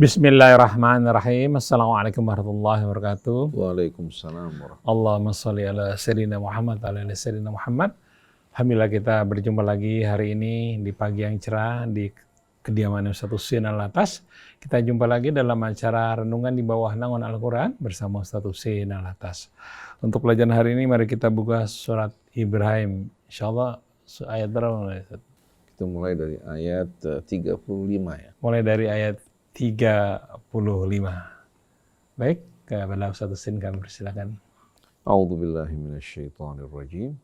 Bismillahirrahmanirrahim. Assalamualaikum warahmatullahi wabarakatuh. Waalaikumsalam warahmatullahi Allahumma sholli ala sayyidina Muhammad ala ali sayyidina Muhammad. Alhamdulillah kita berjumpa lagi hari ini di pagi yang cerah di kediaman Ustaz Husein Alatas. Kita jumpa lagi dalam acara renungan di bawah naungan Al-Quran bersama Ustaz Husein Alatas. Untuk pelajaran hari ini mari kita buka surat Ibrahim. Insyaallah ayat berapa? Kita mulai dari ayat 35 ya. Mulai dari ayat 35. Baik, kepada Ustaz Husein kami persilakan. A'udzubillahi minasyaitonirrajim.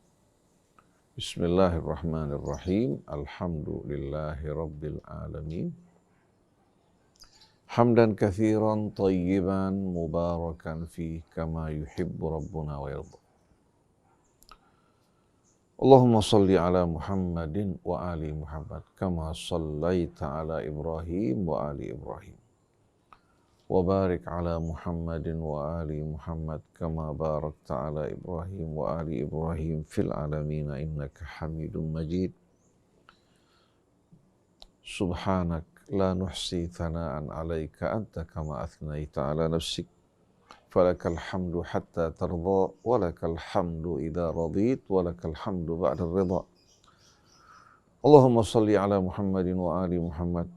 Bismillahirrahmanirrahim. Alhamdulillahi rabbil alamin. Hamdan katsiran thayyiban mubarakan fi kama yuhibbu rabbuna wa yarda. Allahumma salli ala Muhammadin wa ali Muhammad kama sallaita ala Ibrahim wa ali Ibrahim. Wa barik ala Muhammadin wa ali Muhammad kama barakta ala Ibrahim wa ali Ibrahim fil alamin innaka Hamidum Majid. Subhanak la nuhsi thana'an 'alaika anta kama athnaita ala nafsik. Falakal hamdu hatta tarda, walakal hamdu idza radit, walakal hamdu ba'da ridha. Allahumma salli ala Muhammadin wa ali Muhammad.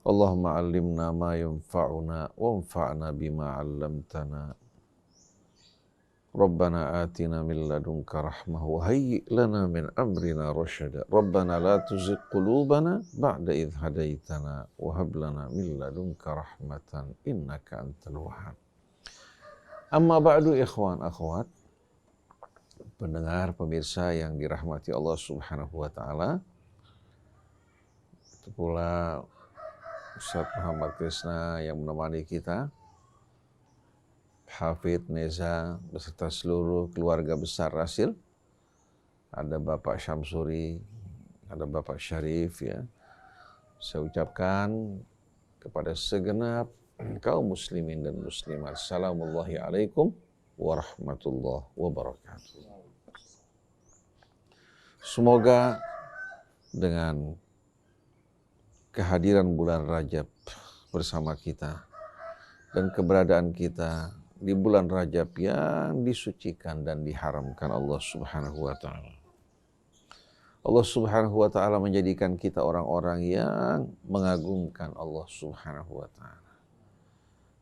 Allahumma 'allimna ma yanfa'una wanfa'na bima 'allamtana. Rabbana atina min ladunka rahmah wa hayyi' lana min amrina rasyada. Rabbana la tuzigh qulubana ba'da idh hadaitana wa hab lana min ladunka rahmatan innaka antal wahhab. Amma ba'du ikhwan akhwat, pendengar pemirsa yang dirahmati Allah Subhanahu wa taala. Itu pula Ustaz Muhammad Krisna yang menemani kita, Hafidh Neza beserta seluruh keluarga besar Rasil. Ada Bapak Syamsuri, ada Bapak Syarif ya. Saya ucapkan kepada segenap kaum muslimin dan muslimat, Assalamualaikum warahmatullahi wabarakatuh. Semoga dengan kehadiran bulan Rajab bersama kita dan keberadaan kita di bulan Rajab yang disucikan dan diharamkan Allah Subhanahu wa taala. Allah Subhanahu wa taala menjadikan kita orang-orang yang mengagungkan Allah Subhanahu wa taala,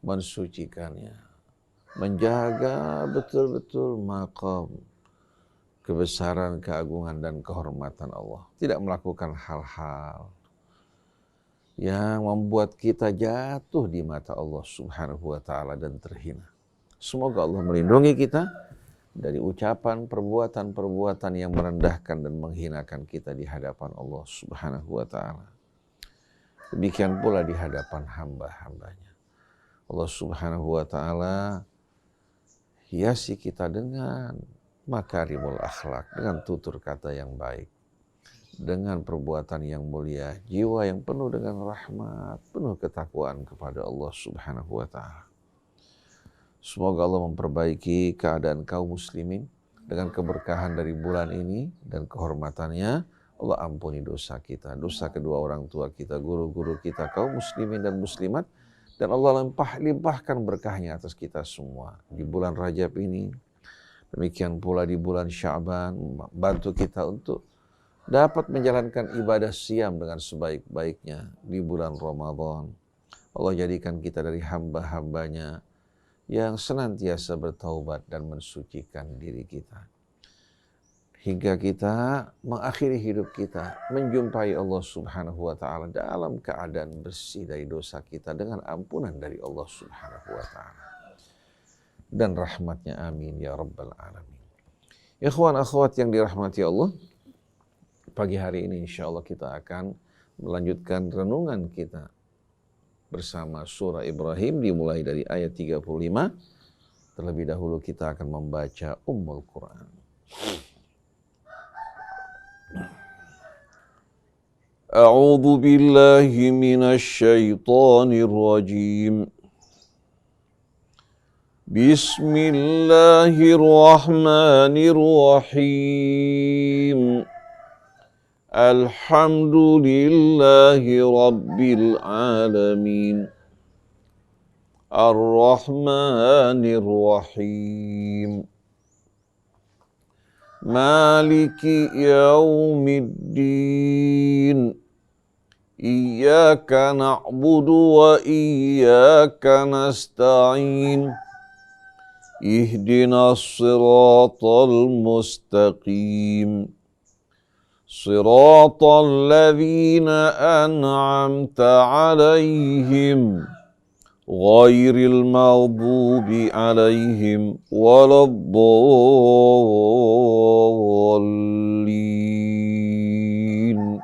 mensucikannya, menjaga betul-betul maqam kebesaran, keagungan dan kehormatan Allah. Tidak melakukan hal-hal yang membuat kita jatuh di mata Allah Subhanahu wa taala dan terhina. Semoga Allah melindungi kita dari ucapan, perbuatan-perbuatan yang merendahkan dan menghinakan kita di hadapan Allah Subhanahu wa taala. Demikian pula di hadapan hamba-hambanya. Allah Subhanahu wa taala hiasi kita dengan makarimul akhlak, dengan tutur kata yang baik, dengan perbuatan yang mulia, jiwa yang penuh dengan rahmat, penuh ketakwaan kepada Allah Subhanahu wa taala. Semoga Allah memperbaiki keadaan kaum muslimin dengan keberkahan dari bulan ini dan kehormatannya. Allah ampuni dosa kita, dosa kedua orang tua kita, guru-guru kita, kaum muslimin dan muslimat. Dan Allah limpahkan berkahnya atas kita semua di bulan Rajab ini. Demikian pula di bulan Sya'ban, bantu kita untuk dapat menjalankan ibadah siam dengan sebaik-baiknya di bulan Ramadan. Allah jadikan kita dari hamba-hambanya yang senantiasa bertaubat dan mensucikan diri kita. Hingga kita mengakhiri hidup kita menjumpai Allah Subhanahu wa taala dalam keadaan bersih dari dosa kita dengan ampunan dari Allah Subhanahu wa taala dan rahmatnya, amin ya rabbal alamin. Ikhwan akhwat yang dirahmati Allah, pagi hari ini insyaallah kita akan melanjutkan renungan kita bersama surah Ibrahim dimulai dari ayat 35. Terlebih dahulu kita akan membaca Ummul Quran. A'udzu billahi minasyaitonir rajim. Bismillahirrahmanirrahim. Alhamdulillahi rabbil alamin. Ar-Rahmanir Rahim. Maliki yaumiddin. Iyyaka na'budu wa iyyaka nasta'in. Ihdinas siratal mustaqim. Siratal ladzina an'amta 'alaihim ghairil maghdubi 'alaihim waladdallin.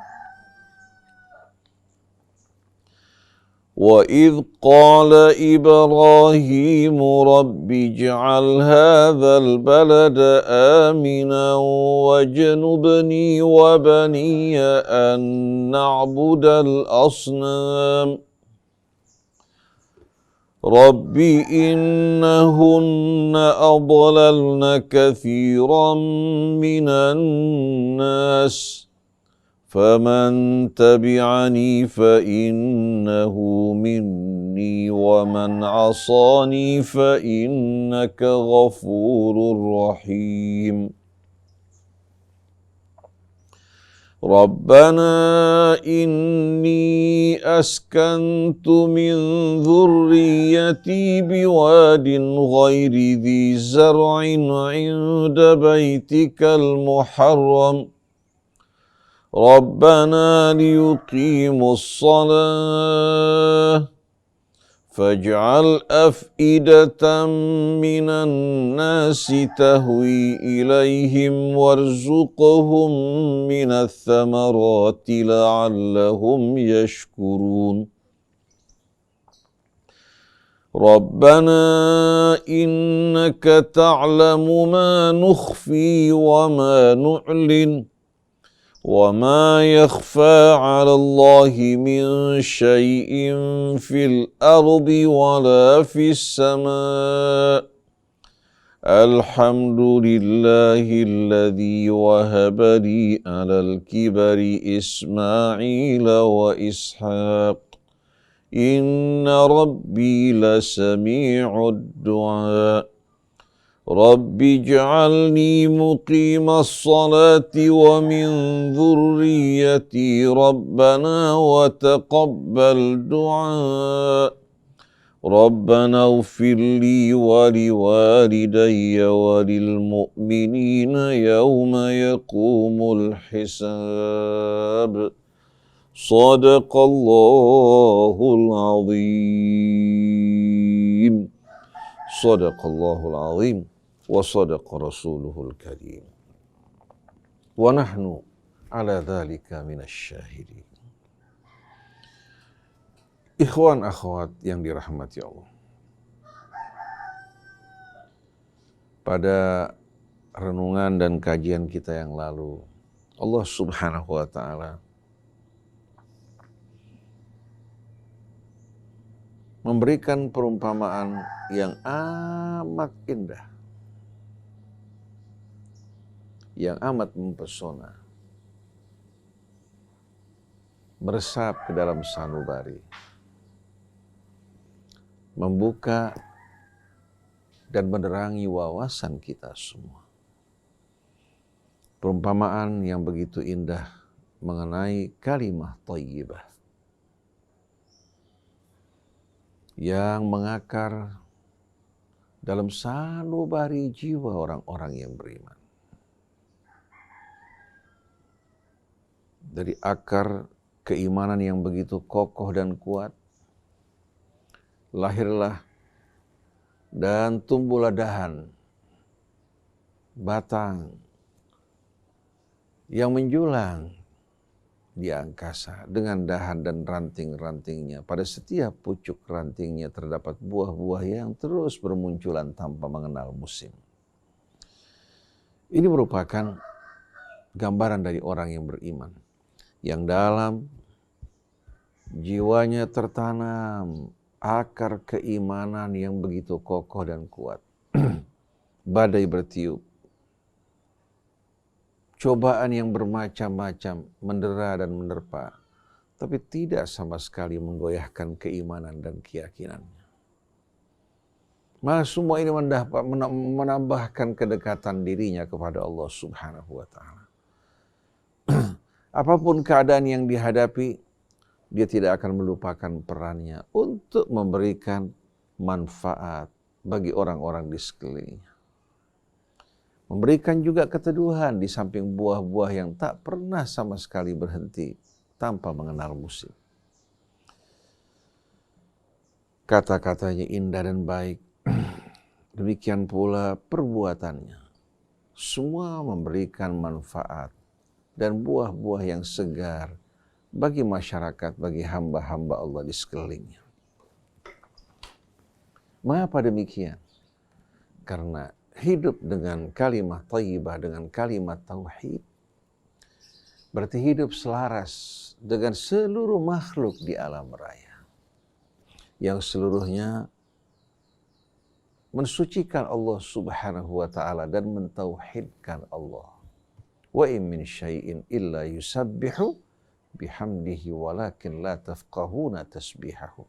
وَإِذْ قَالَ إِبْرَاهِيمُ رَبِّ اجْعَلْ هَذَا الْبَلَدَ آمِنًا وَاجْنُبْنِي وَبَنِيَّ أَن نَّعْبُدَ الْأَصْنَامَ رَبِّ إِنَّهُنَّ أَضْلَلْنَ كَثِيرًا مِّنَ النَّاسِ فَمَن تَبِعَنِي فَإِنَّهُ مِنِّي وَمَنْ عَصَانِي فَإِنَّكَ غَفُورٌ رَّحِيمٌ. رَبَّنَا إِنِّي أَسْكَنْتُ مِنْ ذُرِّيَّتِي بِوَادٍ غَيْرِ ذِي زَرْعٍ عِندَ بَيْتِكَ الْمُحَرَّمِ رَبَّنَا لِيُقِيمُوا الصَّلَاةَ فَاجْعَلْ أَفْئِدَةً مِّنَ النَّاسِ تَهْوِي إِلَيْهِمْ وَارْزُقْهُم مِّنَ الثَّمَرَاتِ لَعَلَّهُمْ يَشْكُرُونَ. رَبَّنَا إِنَّكَ تَعْلَمُ مَا نُخْفِي وَمَا نُعْلِنُ وَمَا يَخْفَى عَلَى اللَّهِ مِنْ شَيْءٍ فِي الْأَرْضِ وَلَا فِي السَّمَاءِ الْحَمْدُ لِلَّهِ الَّذِي وَهَبَ لِي عَلَى الْكِبَرِ إِسْمَاعِيلَ وَإِسْحَاقَ إِنَّ رَبِّي لَسَمِيعُ الدُّعَاءِ رَبِّ اجْعَلْنِي مُقِيمَ الصَّلَاةِ وَمِنْ ذُرِّيَّتِي رَبَّنَا وَتَقَبَّلْ دُعَاءِ رَبَّنَا اغْفِرْ لِي وَلِوَالِدَيَّ وَلِلْمُؤْمِنِينَ يَوْمَ يَقُومُ الْحِسَابُ. صَدَقَ اللَّهُ الْعَظِيمُ. صَدَقَ اللَّهُ الْعَظِيمُ. وصدق رسوله الكريم ونحن على ذلك من الشاهدين. Ikhwan akhwat yang dirahmati Allah, pada renungan dan kajian kita yang lalu, Allah Subhanahu wa Ta'ala memberikan perumpamaan yang amat indah, yang amat mempesona, meresap ke dalam sanubari, membuka dan menerangi wawasan kita semua. Perumpamaan yang begitu indah mengenai kalimah thayyibah yang mengakar dalam sanubari jiwa orang-orang yang beriman. Dari akar keimanan yang begitu kokoh dan kuat, lahirlah dan tumbuhlah dahan, batang yang menjulang di angkasa dengan dahan dan ranting-rantingnya. Pada setiap pucuk rantingnya terdapat buah-buah yang terus bermunculan tanpa mengenal musim. Ini merupakan gambaran dari orang yang beriman, yang dalam jiwanya tertanam akar keimanan yang begitu kokoh dan kuat. Badai bertiup, cobaan yang bermacam-macam mendera dan menerpa, tapi tidak sama sekali menggoyahkan keimanan dan keyakinannya. Maka semua ini menambahkan kedekatan dirinya kepada Allah Subhanahu wa Ta'ala. Apapun keadaan yang dihadapi, dia tidak akan melupakan perannya untuk memberikan manfaat bagi orang-orang di sekelilingnya. Memberikan juga keteduhan di samping buah-buah yang tak pernah sama sekali berhenti tanpa mengenal musim. Kata-katanya indah dan baik, demikian pula perbuatannya. Semua memberikan manfaat dan buah-buah yang segar bagi masyarakat, bagi hamba-hamba Allah di sekelilingnya. Mengapa demikian? Karena hidup dengan kalimat thayyibah, dengan kalimat tauhid, berarti hidup selaras dengan seluruh makhluk di alam raya. Yang seluruhnya mensucikan Allah Subhanahu wa Ta'ala dan mentauhidkan Allah. Wa in min syai'in illa yusabbihu bihamdihi walakin la tafqahuna tasbihahu.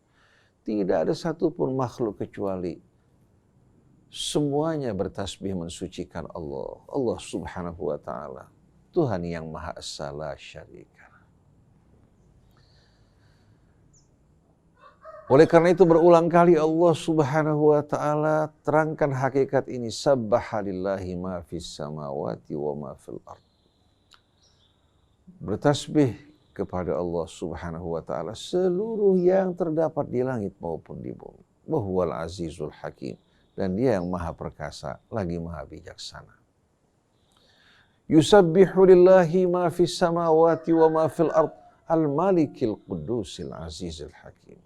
Tidak ada satupun makhluk kecuali semuanya bertasbih mensucikan Allah. Allah Subhanahu wa Ta'ala, Tuhan yang Maha Esa, la syarika. Oleh karena itu berulang kali Allah Subhanahu wa Ta'ala terangkan hakikat ini. Sabbaha lillahi ma fis samawati wa ma fil ard. Bertasbih kepada Allah Subhanahu wa Ta'ala seluruh yang terdapat di langit maupun di bumi. Wa huwal azizul hakim. Dan dia yang maha perkasa, lagi maha bijaksana. Yusabbihu lillahi ma fis samawati wa ma fil ard. Al-malikil qudusil azizil hakim.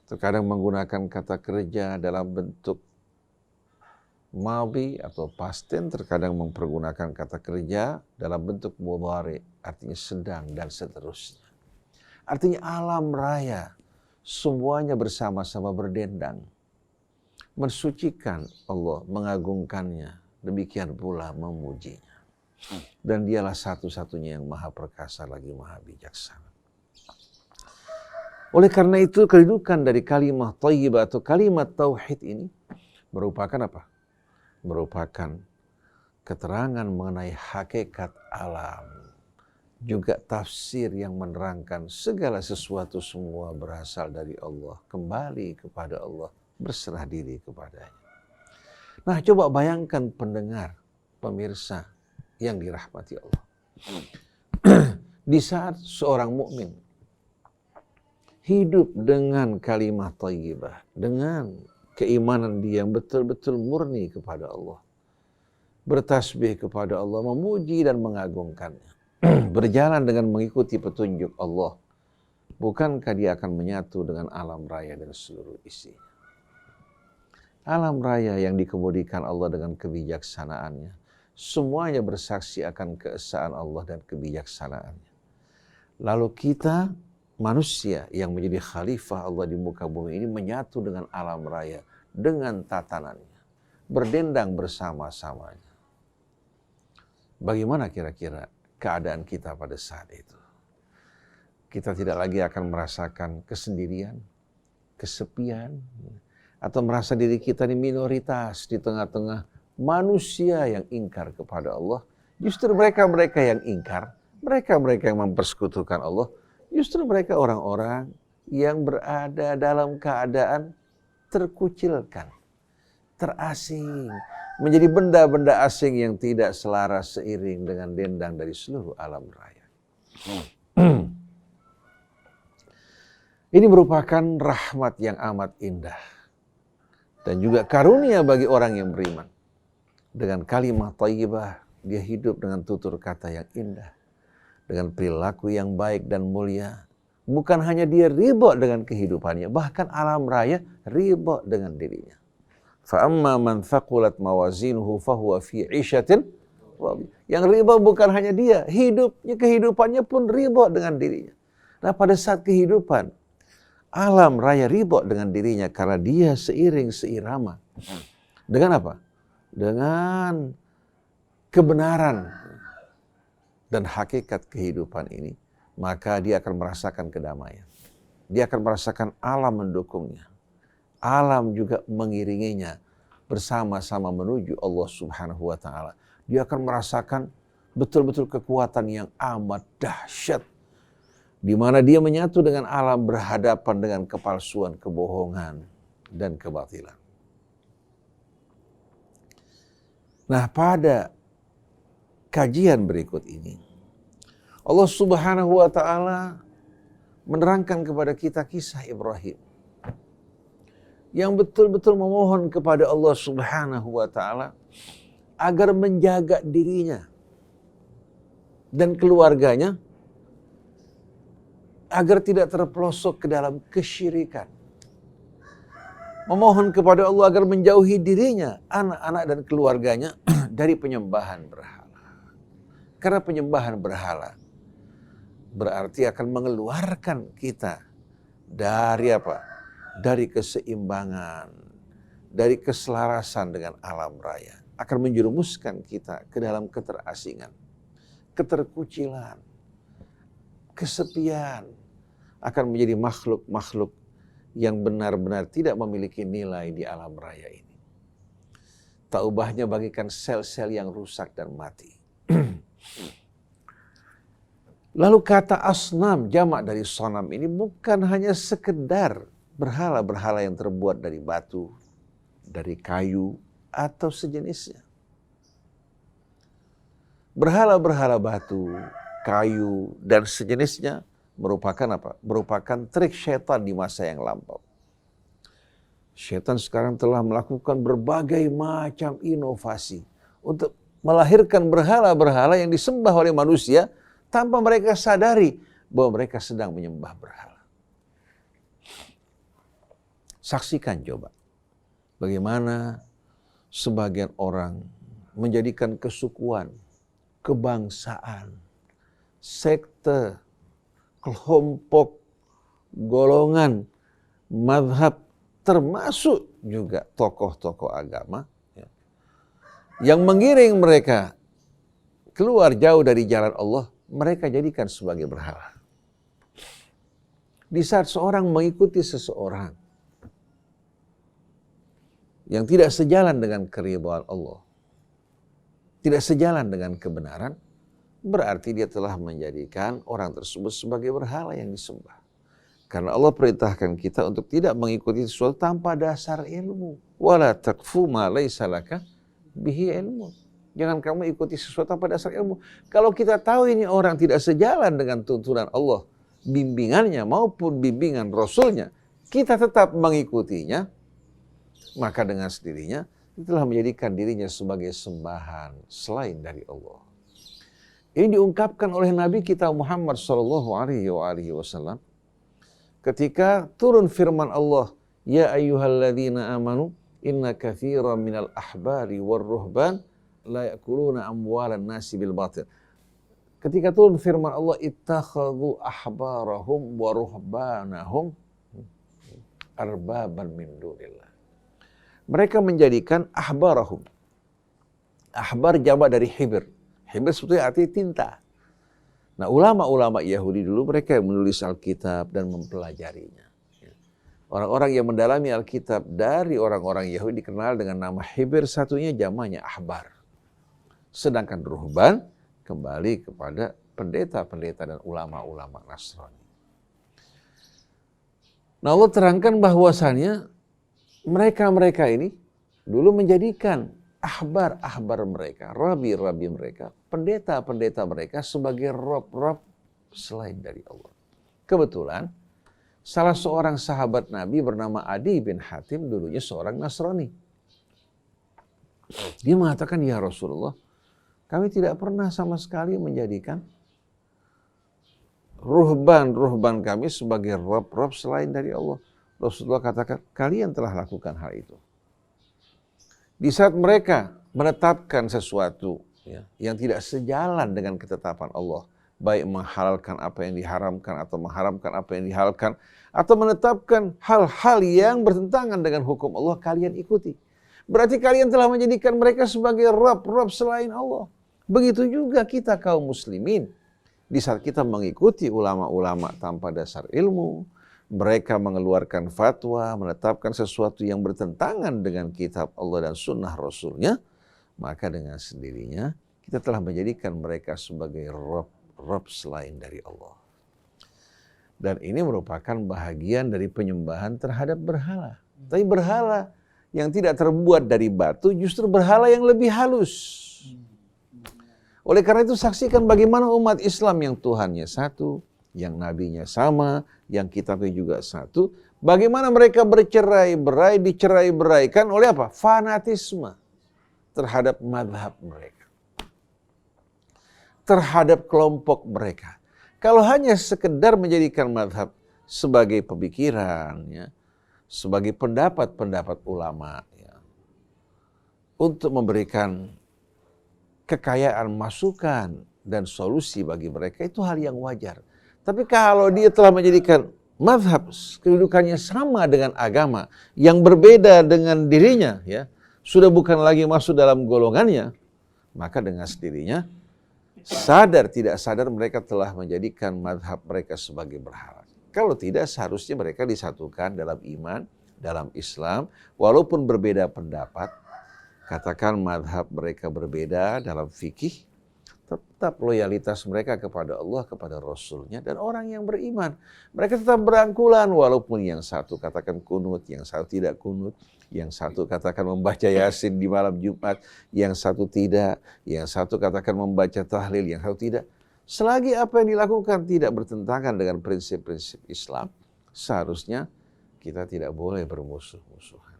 Terkadang menggunakan kata kerja dalam bentuk madhi atau past tense, terkadang mempergunakan kata kerja dalam bentuk mudhari, artinya sedang dan seterusnya. Artinya alam raya semuanya bersama-sama berdendang, mensucikan Allah, mengagungkannya, demikian pula memujinya. Dan dialah satu-satunya yang maha perkasa lagi maha bijaksana. Oleh karena itu kedudukan dari kalimat thayyibah atau kalimat tauhid ini merupakan apa? Merupakan keterangan mengenai hakikat alam. Juga tafsir yang menerangkan segala sesuatu semua berasal dari Allah. Kembali kepada Allah, berserah diri kepadanya. Nah, coba bayangkan pendengar, pemirsa yang dirahmati Allah. Di saat seorang mukmin hidup dengan kalimat thayyibah, dengan keimanan dia yang betul-betul murni kepada Allah, bertasbih kepada Allah, memuji dan mengagungkannya, berjalan dengan mengikuti petunjuk Allah, bukankah dia akan menyatu dengan alam raya dan seluruh isinya? Alam raya yang dikemudikan Allah dengan kebijaksanaannya, semuanya bersaksi akan keesaan Allah dan kebijaksanaannya. Lalu kita manusia yang menjadi khalifah Allah di muka bumi ini menyatu dengan alam raya, dengan tatanannya, berdendang bersama-samanya. Bagaimana kira-kira keadaan kita pada saat itu? Kita tidak lagi akan merasakan kesendirian, kesepian, atau merasa diri kita di minoritas di tengah-tengah manusia yang ingkar kepada Allah. Justru mereka-mereka yang ingkar, mereka-mereka yang mempersekutukan Allah, justru mereka orang-orang yang berada dalam keadaan terkucilkan, terasing, menjadi benda-benda asing yang tidak selaras seiring dengan dendang dari seluruh alam raya. Ini merupakan rahmat yang amat indah dan juga karunia bagi orang yang beriman. Dengan kalimat thayyibah, dia hidup dengan tutur kata yang indah, dengan perilaku yang baik dan mulia. Bukan hanya dia ridha dengan kehidupannya, bahkan alam raya ridha dengan dirinya. Fa amma man thaqulat mawazinuhu fahuwa fi 'ishatin radiyah. Yang ridha bukan hanya dia, kehidupannya pun ridha dengan dirinya. Nah, pada saat kehidupan alam raya ridha dengan dirinya karena dia seiring seirama. Dengan apa? Dengan kebenaran dan hakikat kehidupan ini, maka dia akan merasakan kedamaian. Dia akan merasakan alam mendukungnya. alam juga mengiringinya bersama-sama menuju Allah Subhanahu wa taala. Dia akan merasakan betul-betul kekuatan yang amat dahsyat, di mana dia menyatu dengan alam, berhadapan dengan kepalsuan, kebohongan, dan kebatilan. Nah, pada kajian berikut ini, Allah Subhanahu wa taala menerangkan kepada kita kisah Ibrahim yang betul-betul memohon kepada Allah Subhanahu wa taala agar menjaga dirinya dan keluarganya agar tidak terpelosok ke dalam kesyirikan. Memohon kepada Allah agar menjauhi dirinya, anak-anak dan keluarganya dari penyembahan berhala. Karena penyembahan berhala berarti akan mengeluarkan kita dari apa? Dari keseimbangan, dari keselarasan dengan alam raya. Akan menjerumuskan kita ke dalam keterasingan, keterkucilan, kesepian. Akan menjadi makhluk-makhluk yang benar-benar tidak memiliki nilai di alam raya ini. Tak ubahnya bagikan sel-sel yang rusak dan mati. Lalu kata asnam, jamak dari sonam ini bukan hanya sekedar berhala-berhala yang terbuat dari batu, dari kayu, atau sejenisnya. Berhala-berhala batu, kayu, dan sejenisnya merupakan apa? Merupakan trik syaitan di masa yang lampau. Syaitan sekarang telah melakukan berbagai macam inovasi untuk melahirkan berhala-berhala yang disembah oleh manusia tanpa mereka sadari bahwa mereka sedang menyembah berhala. Saksikan coba bagaimana sebagian orang menjadikan kesukuan, kebangsaan, sekte, kelompok, golongan, mazhab, termasuk juga tokoh-tokoh agama yang mengiring mereka keluar jauh dari jalan Allah, mereka jadikan sebagai berhala. Di saat seorang mengikuti seseorang yang tidak sejalan dengan keridhaan Allah, tidak sejalan dengan kebenaran, berarti dia telah menjadikan orang tersebut sebagai berhala yang disembah. Karena Allah perintahkan kita untuk tidak mengikuti sesuatu tanpa dasar ilmu. Wala taqfu ma laysa laka bihi ilmu. Jangan kamu ikuti sesuatu tanpa dasar ilmu. Kalau kita tahu ini orang tidak sejalan dengan tuntunan Allah, bimbingannya maupun bimbingan Rasulnya, kita tetap mengikutinya, maka dengan sendirinya telah menjadikan dirinya sebagai sembahan selain dari Allah. Ini diungkapkan oleh Nabi kita Muhammad SAW ketika turun firman Allah, Ya ayyuhalladzina amanu inna katsiran minal ahbari war-ruhban la yakuluna amwalan nasi bil batil. Ketika turun firman Allah, ittakhadhu ahbarahum wa ruhbanahum arbaban min dunillah. Mereka menjadikan ahbarahum. Ahbar jamak dari hibr. Hibr sebetulnya artinya tinta. Nah, ulama-ulama Yahudi dulu mereka yang menulis Alkitab dan mempelajarinya. Orang-orang yang mendalami Alkitab dari orang-orang Yahudi dikenal dengan nama hibr, satunya jamaknya ahbar. Sedangkan ruhban kembali kepada pendeta-pendeta dan ulama-ulama Nasrani. Nah, Allah terangkan bahwasannya mereka-mereka ini dulu menjadikan ahbar-ahbar mereka, rabi-rabi mereka, pendeta-pendeta mereka sebagai rob-rob selain dari Allah. Kebetulan salah seorang sahabat Nabi bernama Adi bin Hatim dulunya seorang Nasrani. Dia mengatakan, ya Rasulullah, kami tidak pernah sama sekali menjadikan ruhban kami sebagai rob-rob selain dari Allah. Rasulullah katakan, kalian telah lakukan hal itu. Di saat mereka menetapkan sesuatu yang tidak sejalan dengan ketetapan Allah, baik menghalalkan apa yang diharamkan atau mengharamkan apa yang dihalalkan, atau menetapkan hal-hal yang bertentangan dengan hukum Allah, kalian ikuti. Berarti kalian telah menjadikan mereka sebagai rob-rob selain Allah. Begitu juga kita kaum muslimin. Di saat kita mengikuti ulama-ulama tanpa dasar ilmu, mereka mengeluarkan fatwa, menetapkan sesuatu yang bertentangan dengan kitab Allah dan sunnah Rasulnya, maka dengan sendirinya kita telah menjadikan mereka sebagai Rob selain dari Allah. Dan ini merupakan bahagian dari penyembahan terhadap berhala. Tapi berhala yang tidak terbuat dari batu justru berhala yang lebih halus. Oleh karena itu saksikan bagaimana umat Islam yang Tuhannya satu, yang nabinya sama, yang kitabnya juga satu, bagaimana mereka bercerai-berai, dicerai-beraikan oleh apa? Fanatisme terhadap madhab mereka, terhadap kelompok mereka. Kalau hanya sekedar menjadikan madhab sebagai pemikiran, ya, sebagai pendapat-pendapat ulama, ya, untuk memberikan kekayaan masukan dan solusi bagi mereka, itu hal yang wajar. Tapi kalau dia telah menjadikan madhab kedudukannya sama dengan agama yang berbeda dengan dirinya, ya, sudah bukan lagi masuk dalam golongannya, maka dengan sendirinya sadar tidak sadar mereka telah menjadikan madhab mereka sebagai berhala. Kalau tidak, seharusnya mereka disatukan dalam iman, dalam Islam, walaupun berbeda pendapat. Katakan madhab mereka berbeda dalam fikih, tetap loyalitas mereka kepada Allah, kepada Rasulnya, dan orang yang beriman. Mereka tetap berangkulan, walaupun yang satu katakan kunut, yang satu tidak kunut, yang satu katakan membaca Yasin di malam Jumat, yang satu tidak, yang satu katakan membaca tahlil, yang satu tidak. Selagi apa yang dilakukan tidak bertentangan dengan prinsip-prinsip Islam, seharusnya kita tidak boleh bermusuh-musuhan.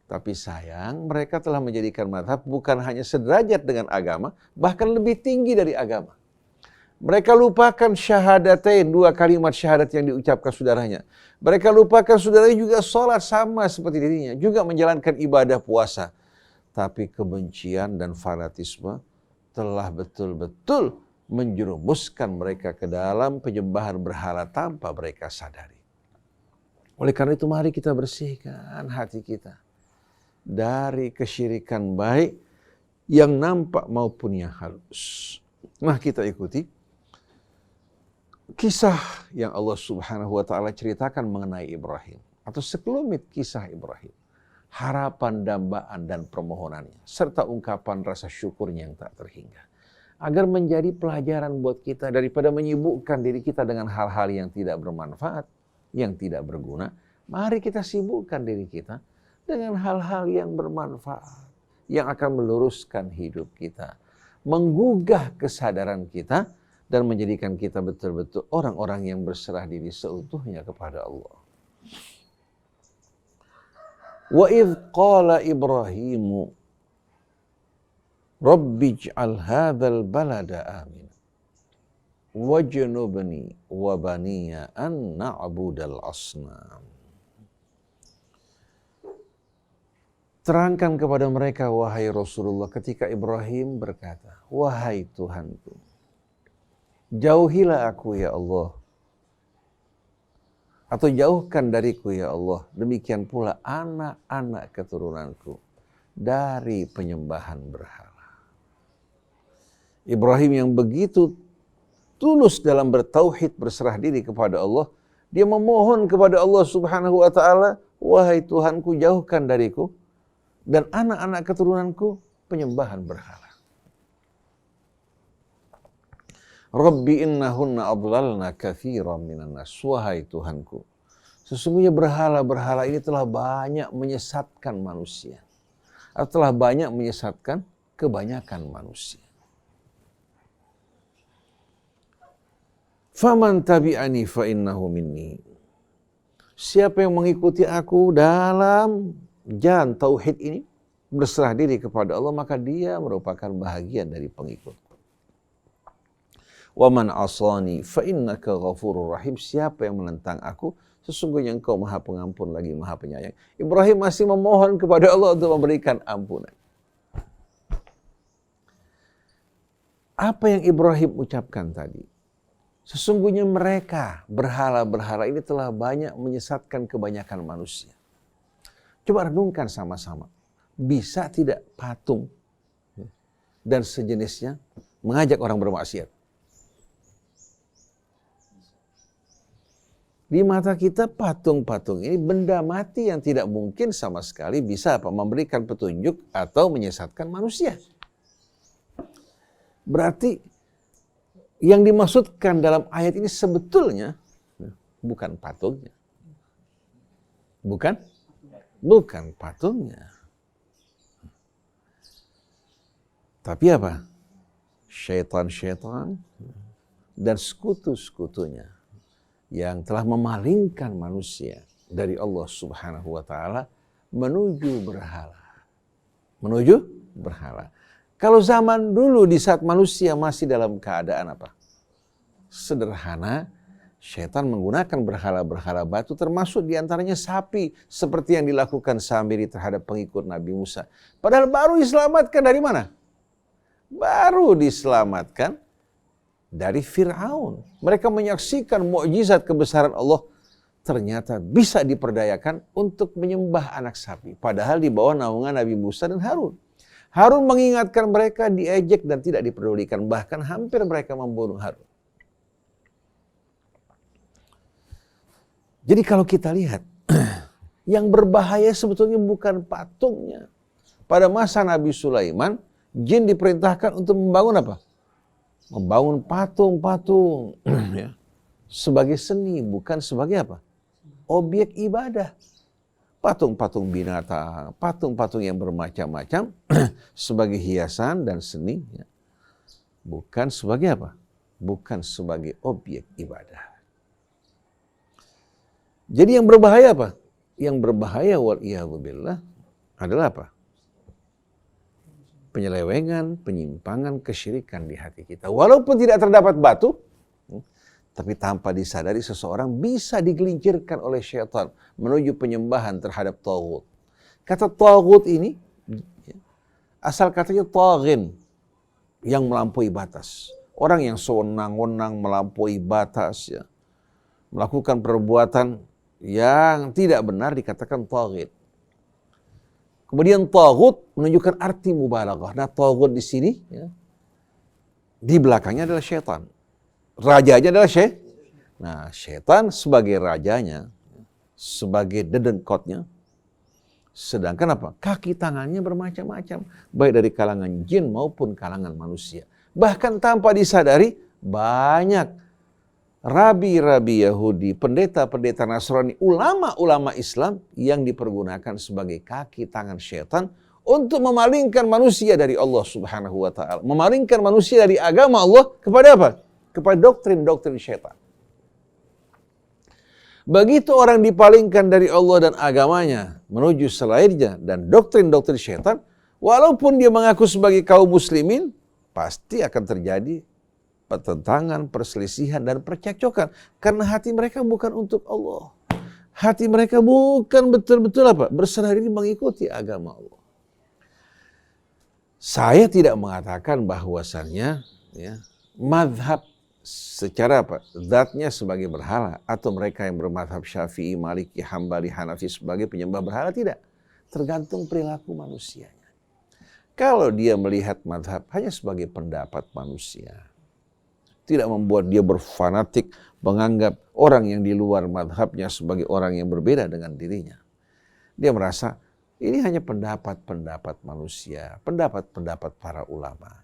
Tapi sayang, mereka telah menjadikan madhab bukan hanya sederajat dengan agama, bahkan lebih tinggi dari agama. Mereka lupakan syahadatain, 2 kalimat syahadat yang diucapkan saudaranya. Mereka lupakan saudaranya juga sholat sama seperti dirinya, juga menjalankan ibadah puasa. Tapi kebencian dan fanatisme telah betul-betul menjerumuskan mereka ke dalam penyembahan berhala tanpa mereka sadari. Oleh karena itu mari kita bersihkan hati kita dari kesyirikan baik yang nampak maupun yang halus. Nah, kita ikuti kisah yang Allah Subhanahu wa taala ceritakan mengenai Ibrahim, atau sekelumit kisah Ibrahim. Harapan, dambaan dan permohonannya serta ungkapan rasa syukurnya yang tak terhingga. Agar menjadi pelajaran buat kita daripada menyibukkan diri kita dengan hal-hal yang tidak bermanfaat, yang tidak berguna, mari kita sibukkan diri kita dengan hal-hal yang bermanfaat, yang akan meluruskan hidup kita, menggugah kesadaran kita, dan menjadikan kita betul-betul orang-orang yang berserah diri seutuhnya kepada Allah. Wa idh qala Ibrahimu Rabbi ij'al hadzal balada amin wajnubni wa baniya an na'budal asnam. Terangkan kepada mereka, wahai Rasulullah, ketika Ibrahim berkata, wahai Tuhanku, jauhilah aku ya Allah, atau jauhkan dariku ya Allah, demikian pula anak-anak keturunanku dari penyembahan berhala. Ibrahim yang begitu tulus dalam bertauhid, berserah diri kepada Allah, dia memohon kepada Allah Subhanahu wa taala, wahai Tuhanku, jauhkan dariku dan anak-anak keturunanku penyembahan berhala. Rabbi innahunna adlalna katsiran minan nas. Wahai Tuhanku, sesungguhnya berhala-berhala ini telah banyak menyesatkan manusia, atau telah banyak menyesatkan kebanyakan manusia. Faman tabi'ani fa innahu minni. Siapa yang mengikuti aku dalam jalan tauhid ini, berserah diri kepada Allah, maka dia merupakan bahagian dari pengikutku. Wa man asani fa innaka ghafurur rahim. Siapa yang menentang aku, sesungguhnya engkau Maha Pengampun lagi Maha Penyayang. Ibrahim masih memohon kepada Allah untuk memberikan ampunan. Apa yang Ibrahim ucapkan tadi? Sesungguhnya mereka, berhala-berhala ini telah banyak menyesatkan kebanyakan manusia. Coba renungkan sama-sama. Bisa tidak patung dan sejenisnya mengajak orang bermaksiat? Di mata kita patung-patung ini benda mati yang tidak mungkin sama sekali bisa memberikan petunjuk atau menyesatkan manusia. Berarti yang dimaksudkan dalam ayat ini sebetulnya bukan patungnya. Bukan patungnya. Tapi apa? Syaitan-syaitan dan sekutu-sekutunya yang telah memalingkan manusia dari Allah Subhanahu wa taala menuju berhala. Kalau zaman dulu di saat manusia masih dalam keadaan apa? Sederhana, syaitan menggunakan berhala-berhala batu termasuk diantaranya sapi seperti yang dilakukan Samiri terhadap pengikut Nabi Musa. Padahal baru diselamatkan dari mana? Baru diselamatkan dari Fir'aun. Mereka menyaksikan mukjizat kebesaran Allah, ternyata bisa diperdayakan untuk menyembah anak sapi. Padahal di bawah naungan Nabi Musa dan Harun. Harun mengingatkan mereka, diejek dan tidak diperdulikan. Bahkan hampir mereka membunuh Harun. Jadi kalau kita lihat, yang berbahaya sebetulnya bukan patungnya. Pada masa Nabi Sulaiman, jin diperintahkan untuk membangun apa? Membangun patung-patung ya, sebagai seni, bukan sebagai apa? Objek ibadah. Patung-patung binatang, patung-patung yang bermacam-macam sebagai hiasan dan seni, ya. Bukan sebagai apa? Bukan sebagai objek ibadah. Jadi yang berbahaya apa? Yang berbahaya wal'iyadzubillah adalah apa? Penyelewengan, penyimpangan, kesyirikan di hati kita. Walaupun tidak terdapat batu, tapi tanpa disadari seseorang bisa digelincirkan oleh syaitan menuju penyembahan terhadap taghut. Kata taghut ini, asal katanya taghin, yang melampaui batas. Orang yang sewenang-wenang melampaui batas, ya, melakukan perbuatan yang tidak benar dikatakan taghut. Kemudian taghut menunjukkan arti mubalaghah. Nah, taghut di sini, ya, di belakangnya adalah syaitan. Rajanya adalah syaitan. Nah, syaitan sebagai rajanya, sebagai dedengkotnya, sedangkan apa? Kaki tangannya bermacam-macam, baik dari kalangan jin maupun kalangan manusia. Bahkan tanpa disadari, banyak rabi-rabi Yahudi, pendeta-pendeta Nasrani, ulama-ulama Islam yang dipergunakan sebagai kaki tangan syaitan untuk memalingkan manusia dari Allah Subhanahu wa taala, memalingkan manusia dari agama Allah kepada apa? Kepada doktrin-doktrin syaitan. Begitu orang dipalingkan dari Allah dan agamanya menuju selainnya dan doktrin-doktrin syaitan, walaupun dia mengaku sebagai kaum muslimin, pasti akan terjadi pertentangan, perselisihan, dan percekcokan. Karena hati mereka bukan untuk Allah. Hati mereka bukan betul-betul apa? Berserah diri mengikuti agama Allah. Saya tidak mengatakan bahwasannya, ya, mazhab secara apa? Zatnya sebagai berhala, atau mereka yang bermazhab Syafi'i, Maliki, Hambali, Hanafi sebagai penyembah berhala, tidak. Tergantung perilaku manusianya. Kalau dia melihat mazhab hanya sebagai pendapat manusia, tidak membuat dia berfanatik, menganggap orang yang di luar madhabnya sebagai orang yang berbeda dengan dirinya. Dia merasa ini hanya pendapat-pendapat manusia, pendapat-pendapat para ulama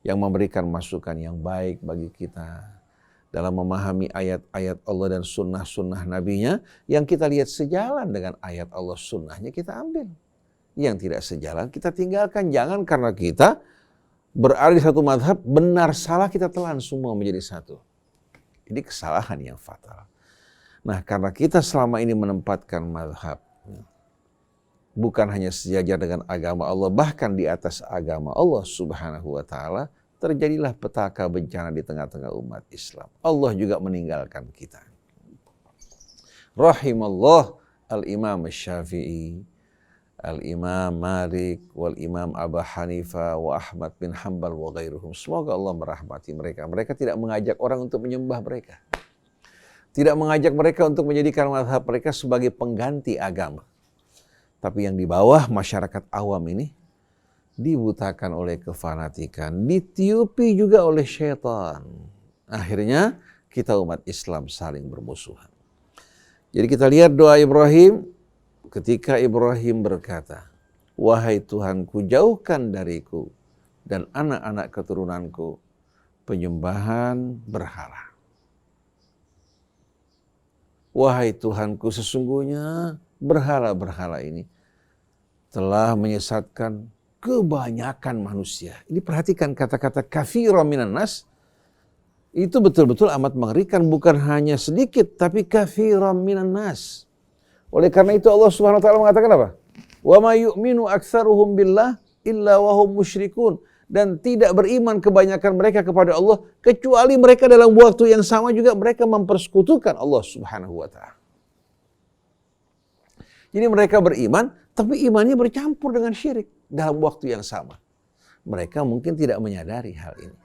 yang memberikan masukan yang baik bagi kita dalam memahami ayat-ayat Allah dan sunnah-sunnah nabinya. Yang kita lihat sejalan dengan ayat Allah sunnahnya kita ambil. Yang tidak sejalan kita tinggalkan. Jangan karena kita berada di satu madhab, benar salah kita telan semua menjadi satu. Ini kesalahan yang fatal. Nah, karena kita selama ini menempatkan madhab bukan hanya sejajar dengan agama Allah, bahkan di atas agama Allah Subhanahu wa taala, terjadilah petaka bencana di tengah-tengah umat Islam. Allah juga meninggalkan kita. Rahimallah al-Imam Syafi'i, Al-Imam Malik, wal-Imam Abu Hanifah, wa Ahmad bin Hanbal, wa ghairuhum. Semoga Allah merahmati mereka. Mereka tidak mengajak orang untuk menyembah mereka. Tidak mengajak mereka untuk menjadikan mazhab mereka sebagai pengganti agama. Tapi yang di bawah masyarakat awam ini dibutakan oleh kefanatikan, ditiupi juga oleh syaitan. Akhirnya kita umat Islam saling bermusuhan. Jadi kita lihat doa Ibrahim ketika Ibrahim berkata, wahai Tuhanku, jauhkan dariku dan anak-anak keturunanku penyembahan berhala. Wahai Tuhanku, sesungguhnya berhala-berhala ini telah menyesatkan kebanyakan manusia. Ini perhatikan kata-kata katsiran minan nas. Itu betul-betul amat mengerikan, bukan hanya sedikit, tapi katsiran minan nas. Oleh karena itu Allah Subhanahu wa taala mengatakan apa? Wa ma yu'minu aktsaruhum billah illa wa hum musyrikun. Dan tidak beriman kebanyakan mereka kepada Allah kecuali mereka dalam waktu yang sama juga mereka mempersekutukan Allah Subhanahu wa taala. Jadi mereka beriman tapi imannya bercampur dengan syirik dalam waktu yang sama. Mereka mungkin tidak menyadari hal ini.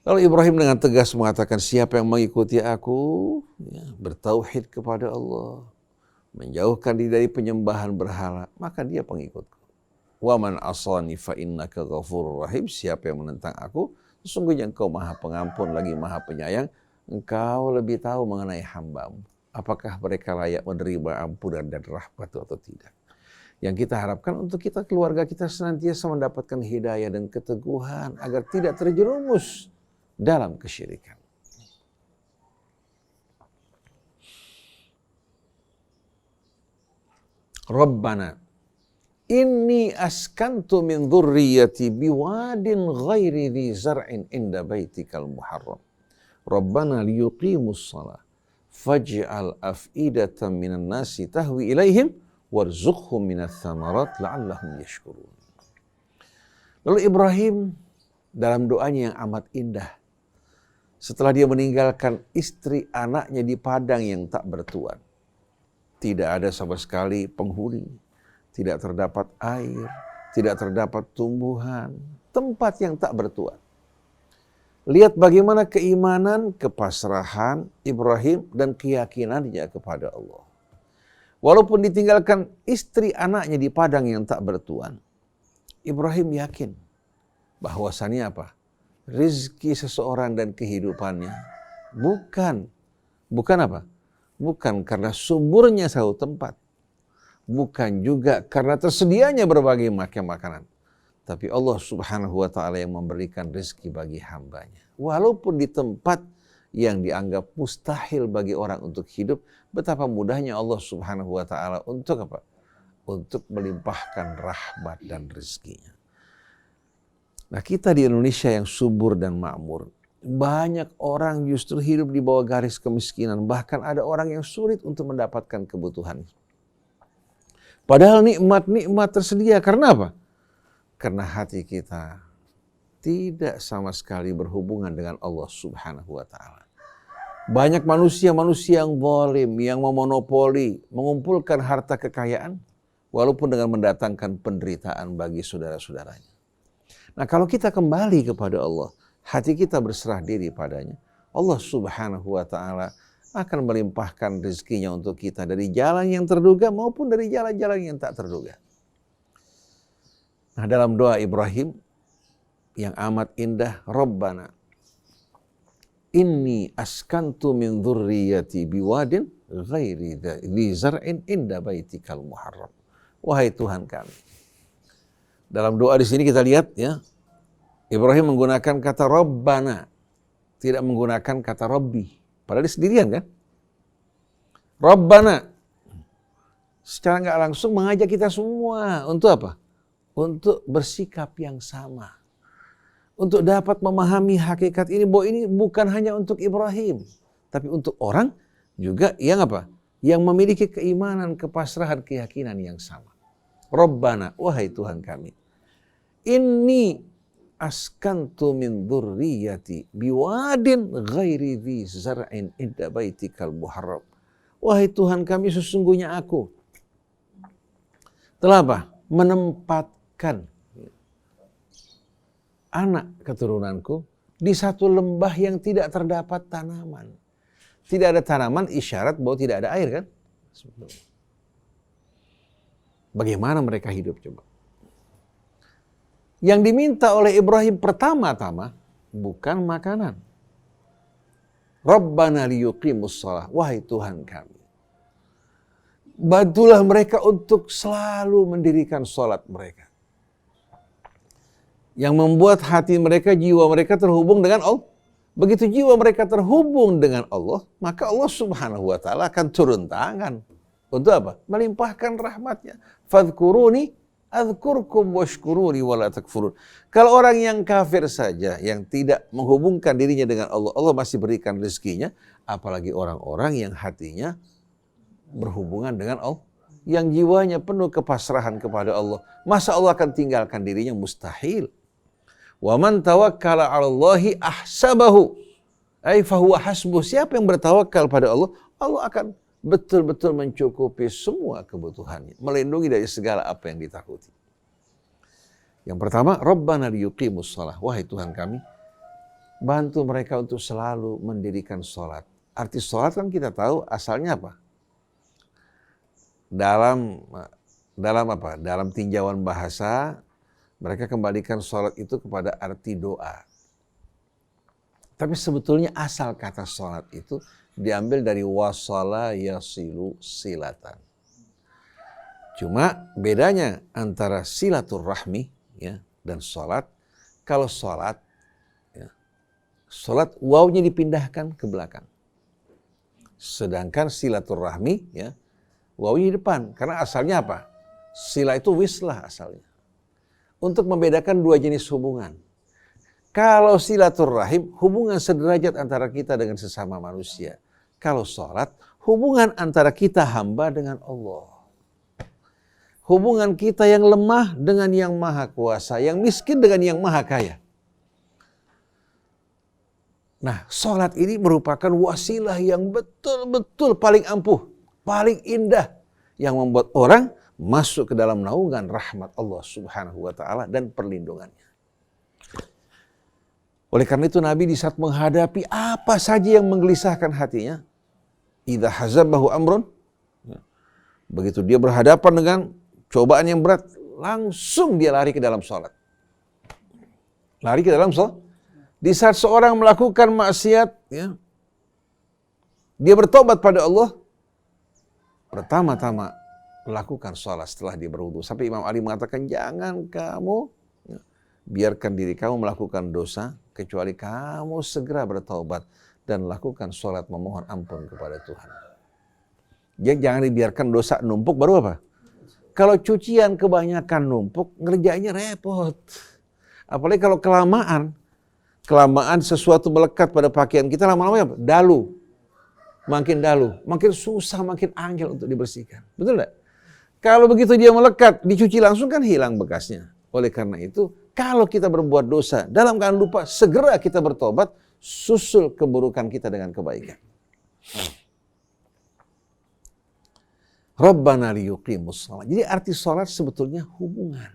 Lalu Ibrahim dengan tegas mengatakan, siapa yang mengikuti aku, ya, bertauhid kepada Allah, menjauhkan diri dari penyembahan berhala, maka dia pengikutku. Wa man asani fa innaka ghafurur rahim. Siapa yang menentang aku, sesungguhnya engkau maha pengampun lagi maha penyayang. Engkau lebih tahu mengenai hambamu. Apakah mereka layak menerima ampunan dan rahmat atau tidak. Yang kita harapkan untuk kita, keluarga kita senantiasa mendapatkan hidayah dan keteguhan agar tidak terjerumus dalam kesyirikan. Rabbana inni askantu min dhurriyyati biwadin ghairi dhi zar'in inda baitikal muharram. Rabbana liyuqimus shalah faj'al af'idatan minan nasi tahwi ilaihim warzuqhum minats tsamarat la'allahum yashkurun. Lalu Ibrahim dalam doanya yang amat indah, setelah dia meninggalkan istri anaknya di padang yang tak bertuan, tidak ada sama sekali penghuni, tidak terdapat air, tidak terdapat tumbuhan, tempat yang tak bertuan. Lihat bagaimana keimanan, kepasrahan Ibrahim dan keyakinannya kepada Allah. Walaupun ditinggalkan istri anaknya di padang yang tak bertuan, Ibrahim yakin bahwasannya apa? Rizki seseorang dan kehidupannya bukan apa? Bukan karena suburnya satu tempat, bukan juga karena tersedianya berbagai macam makanan, tapi Allah Subhanahu wa taala yang memberikan rizki bagi hambanya. Walaupun di tempat yang dianggap mustahil bagi orang untuk hidup, betapa mudahnya Allah Subhanahu wa taala untuk apa? Untuk melimpahkan rahmat dan rizkinya. Nah, kita di Indonesia yang subur dan makmur, banyak orang justru hidup di bawah garis kemiskinan, bahkan ada orang yang sulit untuk mendapatkan kebutuhan. Padahal nikmat-nikmat tersedia. Karena apa? Karena hati kita tidak sama sekali berhubungan dengan Allah Subhanahu wa taala. Banyak manusia-manusia yang zalim, yang memonopoli, mengumpulkan harta kekayaan, walaupun dengan mendatangkan penderitaan bagi saudara-saudaranya. Nah, kalau kita kembali kepada Allah, hati kita berserah diri padanya, Allah Subhanahu wa taala akan melimpahkan rezekinya untuk kita dari jalan yang terduga maupun dari jalan-jalan yang tak terduga. Nah, dalam doa Ibrahim yang amat indah, Rabbana inni askantu min dzurriyyati biwadin ghairi dzi zar'in inda baitikal muharram. Wahai Tuhan kami. Dalam doa di sini kita lihat ya, Ibrahim menggunakan kata Rabbana, tidak menggunakan kata Rabbi. Padahal dia sendirian kan? Rabbana secara nggak langsung mengajak kita semua untuk apa? Untuk bersikap yang sama. Untuk dapat memahami hakikat ini, bahwa ini bukan hanya untuk Ibrahim, tapi untuk orang juga yang apa? Yang memiliki keimanan, kepasrahan, keyakinan yang sama. Rabbana, wahai Tuhan kami, inni askantu min dzurriyyati biwadin ghairi dzi zar'in inda baitikal muharram. Wahai Tuhan kami, sesungguhnya aku telah apa? Menempatkan anak keturunanku di satu lembah yang tidak terdapat tanaman. Tidak ada tanaman, isyarat bahwa tidak ada air kan? Bagaimana mereka hidup coba? Yang diminta oleh Ibrahim pertama-tama bukan makanan. Rabbana liyuqimus shalah, wahai Tuhan kami, bantulah mereka untuk selalu mendirikan salat mereka. Yang membuat hati mereka, jiwa mereka terhubung dengan Allah. Begitu jiwa mereka terhubung dengan Allah, maka Allah Subhanahu wa ta'ala akan turun tangan. Untuk apa? Melimpahkan rahmatnya. Fadhkuruni adzkurkum washkuruni wala takfurun. Kalau orang yang kafir saja, yang tidak menghubungkan dirinya dengan Allah, Allah masih berikan rezekinya. Apalagi orang-orang yang hatinya berhubungan dengan Allah, yang jiwanya penuh kepasrahan kepada Allah. Masa Allah akan tinggalkan dirinya? Mustahil. Wa man tawakkala 'ala Allahi ahsabahu ay fahuwa hasbuh. Siapa yang bertawakal pada Allah, Allah akan betul-betul mencukupi semua kebutuhannya, melindungi dari segala apa yang ditakuti. Yang pertama, Rabbana liyuqimus shalah, wahai Tuhan kami, bantu mereka untuk selalu mendirikan salat. Arti salat kan kita tahu asalnya apa? Dalam apa? Dalam tinjauan bahasa, mereka kembalikan salat itu kepada arti doa. Tapi sebetulnya asal kata salat itu diambil dari wasala yasilu silatan. Cuma bedanya antara silaturrahmi ya dan salat. Kalau salat, ya, salat wawnya dipindahkan ke belakang. Sedangkan silaturrahmi ya wawnya di depan. Karena asalnya apa? Sila itu wislah asalnya. Untuk membedakan dua jenis hubungan. Kalau silaturrahim, hubungan sederajat antara kita dengan sesama manusia. Kalau salat, hubungan antara kita hamba dengan Allah. Hubungan kita yang lemah dengan yang maha kuasa, yang miskin dengan yang maha kaya. Nah, salat ini merupakan wasilah yang betul-betul paling ampuh, paling indah, yang membuat orang masuk ke dalam naungan rahmat Allah Subhanahu wa ta'ala dan perlindungannya. Oleh karena itu Nabi di saat menghadapi apa saja yang menggelisahkan hatinya, idza hazabahu amrun, begitu dia berhadapan dengan cobaan yang berat, langsung dia lari ke dalam salat. Lari ke dalam salat. Di saat seorang melakukan maksiat, ya, dia bertobat pada Allah, pertama-tama lakukan sholat setelah dia berwudu. Sampai Imam Ali mengatakan, jangan kamu biarkan diri kamu melakukan dosa, kecuali kamu segera bertaubat dan lakukan sholat memohon ampun kepada Tuhan. Jangan dibiarkan dosa numpuk, baru apa? Kalau cucian kebanyakan numpuk, ngerjainnya repot. Apalagi kalau kelamaan sesuatu melekat pada pakaian kita, lama-lama apa? Dalu. Makin susah, makin angel untuk dibersihkan. Betul tidak? Kalau begitu dia melekat, dicuci langsung kan hilang bekasnya. Oleh karena itu, kalau kita berbuat dosa, dalam keadaan lupa, segera kita bertobat, susul keburukan kita dengan kebaikan. Rabbana liyuqimus shalah. Jadi arti salat sebetulnya hubungan.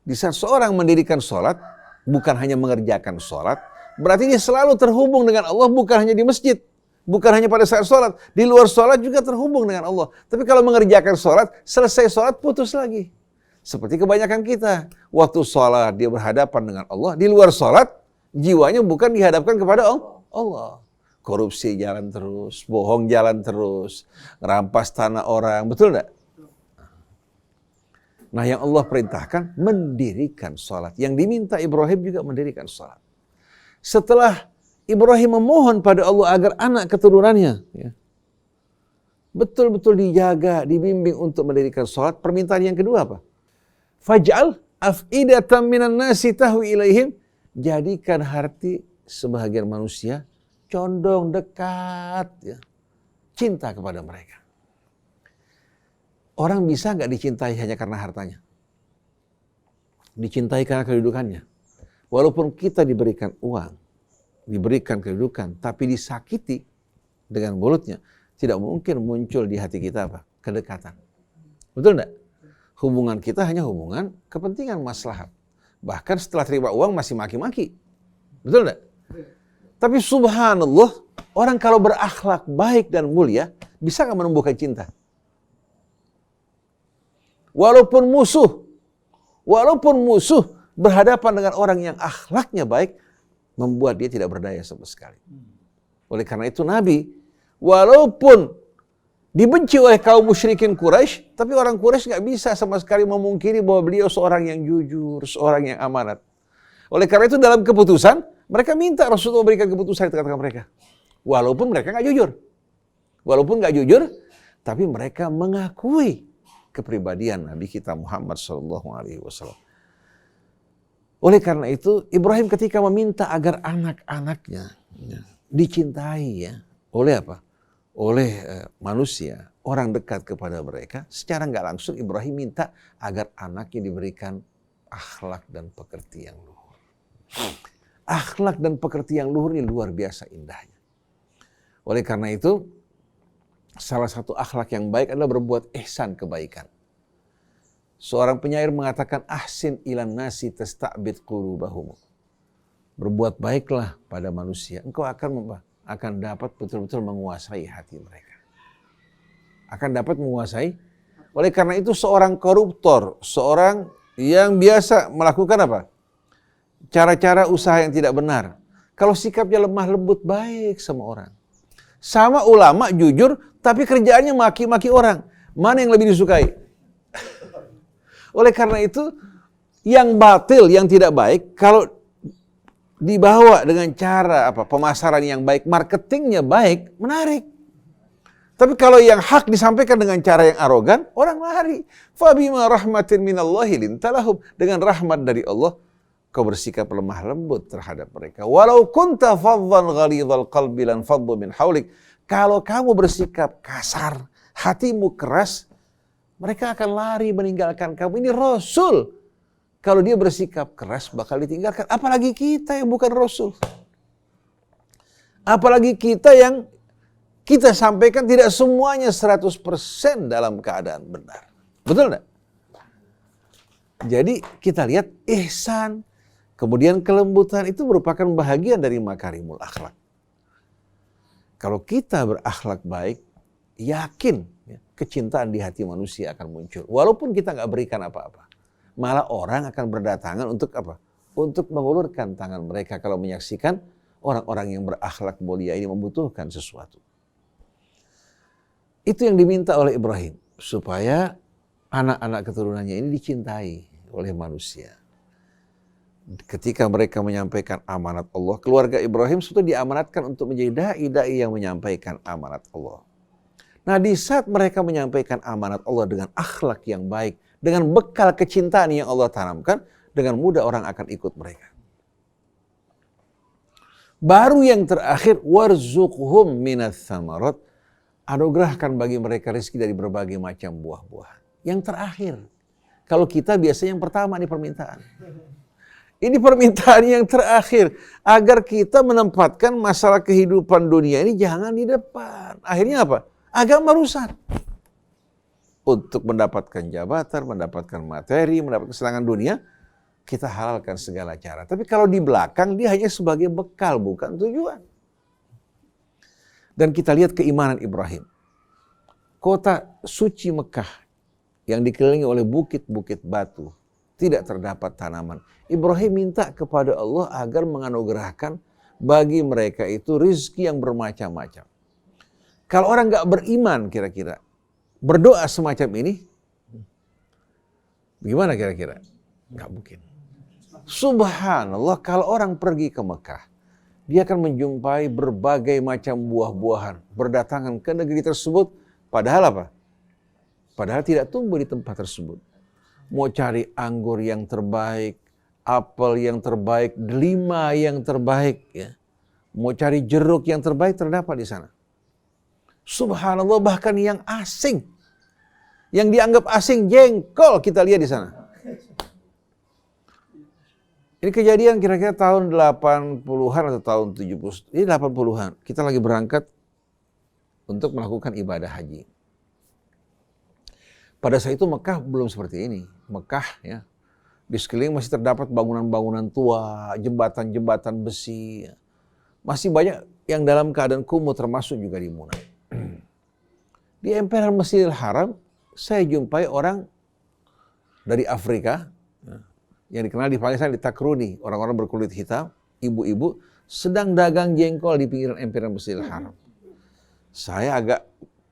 Di saat seorang mendirikan salat, bukan hanya mengerjakan salat, berarti dia selalu terhubung dengan Allah, bukan hanya di masjid. Bukan hanya pada saat sholat, di luar sholat juga terhubung dengan Allah. Tapi kalau mengerjakan sholat, selesai sholat putus lagi. Seperti kebanyakan kita. Waktu sholat dia berhadapan dengan Allah, di luar sholat jiwanya bukan dihadapkan kepada Allah. Korupsi jalan terus, bohong jalan terus, ngerampas tanah orang, betul enggak? Nah yang Allah perintahkan mendirikan sholat. Yang diminta Ibrahim juga mendirikan sholat. Setelah Ibrahim memohon pada Allah agar anak keturunannya ya, betul-betul dijaga, dibimbing untuk mendirikan sholat. Permintaan yang kedua apa? Faj'al af'idatan minan nasi tahwi ilaihim. Jadikan hati sebahagian manusia condong, dekat, ya, cinta kepada mereka. Orang bisa nggak dicintai hanya karena hartanya? Dicintai karena kedudukannya. Walaupun kita diberikan uang, diberikan kedudukan, tapi disakiti dengan mulutnya, tidak mungkin muncul di hati kita apa? Kedekatan. Betul enggak? Hubungan kita hanya hubungan kepentingan maslahat. Bahkan setelah terima uang masih maki-maki. Betul enggak? Tapi subhanallah, orang kalau berakhlak baik dan mulia, bisa nggak menumbuhkan cinta? Walaupun musuh berhadapan dengan orang yang akhlaknya baik, membuat dia tidak berdaya sama sekali. Oleh karena itu Nabi, walaupun dibenci oleh kaum musyrikin Quraisy, tapi orang Quraisy nggak bisa sama sekali memungkiri bahwa beliau seorang yang jujur, seorang yang amanat. Oleh karena itu dalam keputusan, mereka minta Rasulullah memberikan keputusan di tengah-tengah mereka. Walaupun mereka nggak jujur. Walaupun nggak jujur, tapi mereka mengakui kepribadian Nabi kita Muhammad SAW. Oleh karena itu, Ibrahim ketika meminta agar anak-anaknya dicintai oleh apa? Oleh manusia, orang dekat kepada mereka, secara nggak langsung Ibrahim minta agar anaknya diberikan akhlak dan pekerti yang luhur. Akhlak dan pekerti yang luhur ini luar biasa indahnya. Oleh karena itu, salah satu akhlak yang baik adalah berbuat ihsan kebaikan. Seorang penyair mengatakan, ahsin ilan nasi tasta'bid qulubahum. Berbuat baiklah pada manusia, engkau akan dapat betul-betul menguasai hati mereka. Akan dapat menguasai. Oleh karena itu seorang koruptor, seorang yang biasa melakukan apa? Cara-cara usaha yang tidak benar. Kalau sikapnya lemah lembut baik sama orang. Sama ulama jujur, tapi kerjaannya maki-maki orang. Mana yang lebih disukai? Oleh karena itu, yang batil, yang tidak baik, kalau dibawa dengan cara pemasaran yang baik, marketingnya baik, menarik. Tapi kalau yang hak disampaikan dengan cara yang arogan, orang lari. Fabima rahmatin minallahi lintalahum. Dengan rahmat dari Allah, kau bersikap lemah lembut terhadap mereka. Walau kunta faddan ghalidhal qalbi lan faddu min haulik. Kalau kamu bersikap kasar, hatimu keras, mereka akan lari meninggalkan kamu. Ini Rasul. Kalau dia bersikap keras bakal ditinggalkan. Apalagi kita yang bukan Rasul. Apalagi kita yang kita sampaikan tidak semuanya 100% dalam keadaan benar. Betul enggak? Jadi kita lihat ihsan, kemudian kelembutan itu merupakan bahagian dari makarimul akhlak. Kalau kita berakhlak baik, yakin kecintaan di hati manusia akan muncul. Walaupun kita nggak berikan apa-apa. Malah orang akan berdatangan untuk apa? Untuk mengulurkan tangan mereka kalau menyaksikan orang-orang yang berakhlak mulia ini membutuhkan sesuatu. Itu yang diminta oleh Ibrahim. Supaya anak-anak keturunannya ini dicintai oleh manusia. Ketika mereka menyampaikan amanat Allah, keluarga Ibrahim sudah diamanatkan untuk menjadi dai-dai yang menyampaikan amanat Allah. Nah, di saat mereka menyampaikan amanat Allah dengan akhlak yang baik, dengan bekal kecintaan yang Allah tanamkan, dengan mudah orang akan ikut mereka. Baru yang terakhir, warzuqhum minas samarat, anugerahkan bagi mereka rezeki dari berbagai macam buah-buahan. Yang terakhir, kalau kita biasanya yang pertama nih permintaan. Ini permintaan yang terakhir, agar kita menempatkan masalah kehidupan dunia ini jangan di depan. Akhirnya apa? Agama rusak. Untuk mendapatkan jabatan, mendapatkan materi, mendapatkan kesenangan dunia, kita halalkan segala cara. Tapi kalau di belakang, dia hanya sebagai bekal, bukan tujuan. Dan kita lihat keimanan Ibrahim. Kota suci Mekah yang dikelilingi oleh bukit-bukit batu, tidak terdapat tanaman. Ibrahim minta kepada Allah agar menganugerahkan bagi mereka itu rezeki yang bermacam-macam. Kalau orang nggak beriman kira-kira, berdoa semacam ini, gimana kira-kira? Nggak mungkin. Subhanallah, kalau orang pergi ke Mekah, dia akan menjumpai berbagai macam buah-buahan berdatangan ke negeri tersebut. Padahal apa? Padahal tidak tumbuh di tempat tersebut. Mau cari anggur yang terbaik, apel yang terbaik, delima yang terbaik, ya. Mau cari jeruk yang terbaik terdapat di sana. Subhanallah, bahkan yang asing, yang dianggap asing, jengkol kita lihat di sana. Ini kejadian kira-kira tahun 80-an atau tahun 70. Ini 80-an. Kita lagi berangkat untuk melakukan ibadah haji. Pada saat itu Mekah belum seperti ini. Mekah ya, di sekeliling masih terdapat bangunan-bangunan tua, jembatan-jembatan besi. Masih banyak yang dalam keadaan kumuh, termasuk juga di Mina. Di emperan Masjidil Haram, saya jumpai orang dari Afrika, yang dikenal di Palestina di Takruni, orang-orang berkulit hitam. ibu-ibu sedang dagang jengkol di pinggiran emperan Masjidil Haram. Saya agak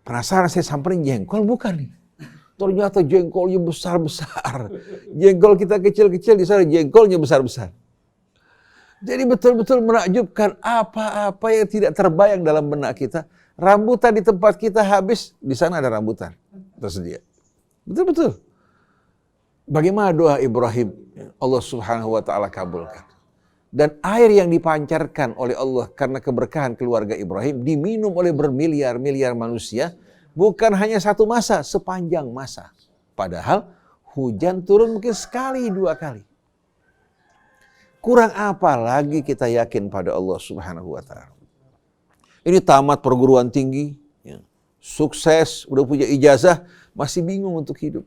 penasaran, saya samperin jengkol bukan nih. Ternyata jengkolnya besar-besar. Jengkol kita kecil-kecil, di sana jengkolnya besar-besar. Jadi betul-betul menakjubkan, apa-apa yang tidak terbayang dalam benak kita. Rambutan di tempat kita habis, di sana ada rambutan tersedia. Betul-betul. Bagaimana doa Ibrahim? Allah Subhanahu wa taala kabulkan. Dan air yang dipancarkan oleh Allah karena keberkahan keluarga Ibrahim diminum oleh bermiliar-miliar manusia, bukan hanya satu masa, sepanjang masa. Padahal hujan turun mungkin sekali, 2 kali. Kurang apa lagi kita yakin pada Allah Subhanahu wa taala. Ini tamat perguruan tinggi, sukses, udah punya ijazah, masih bingung untuk hidup.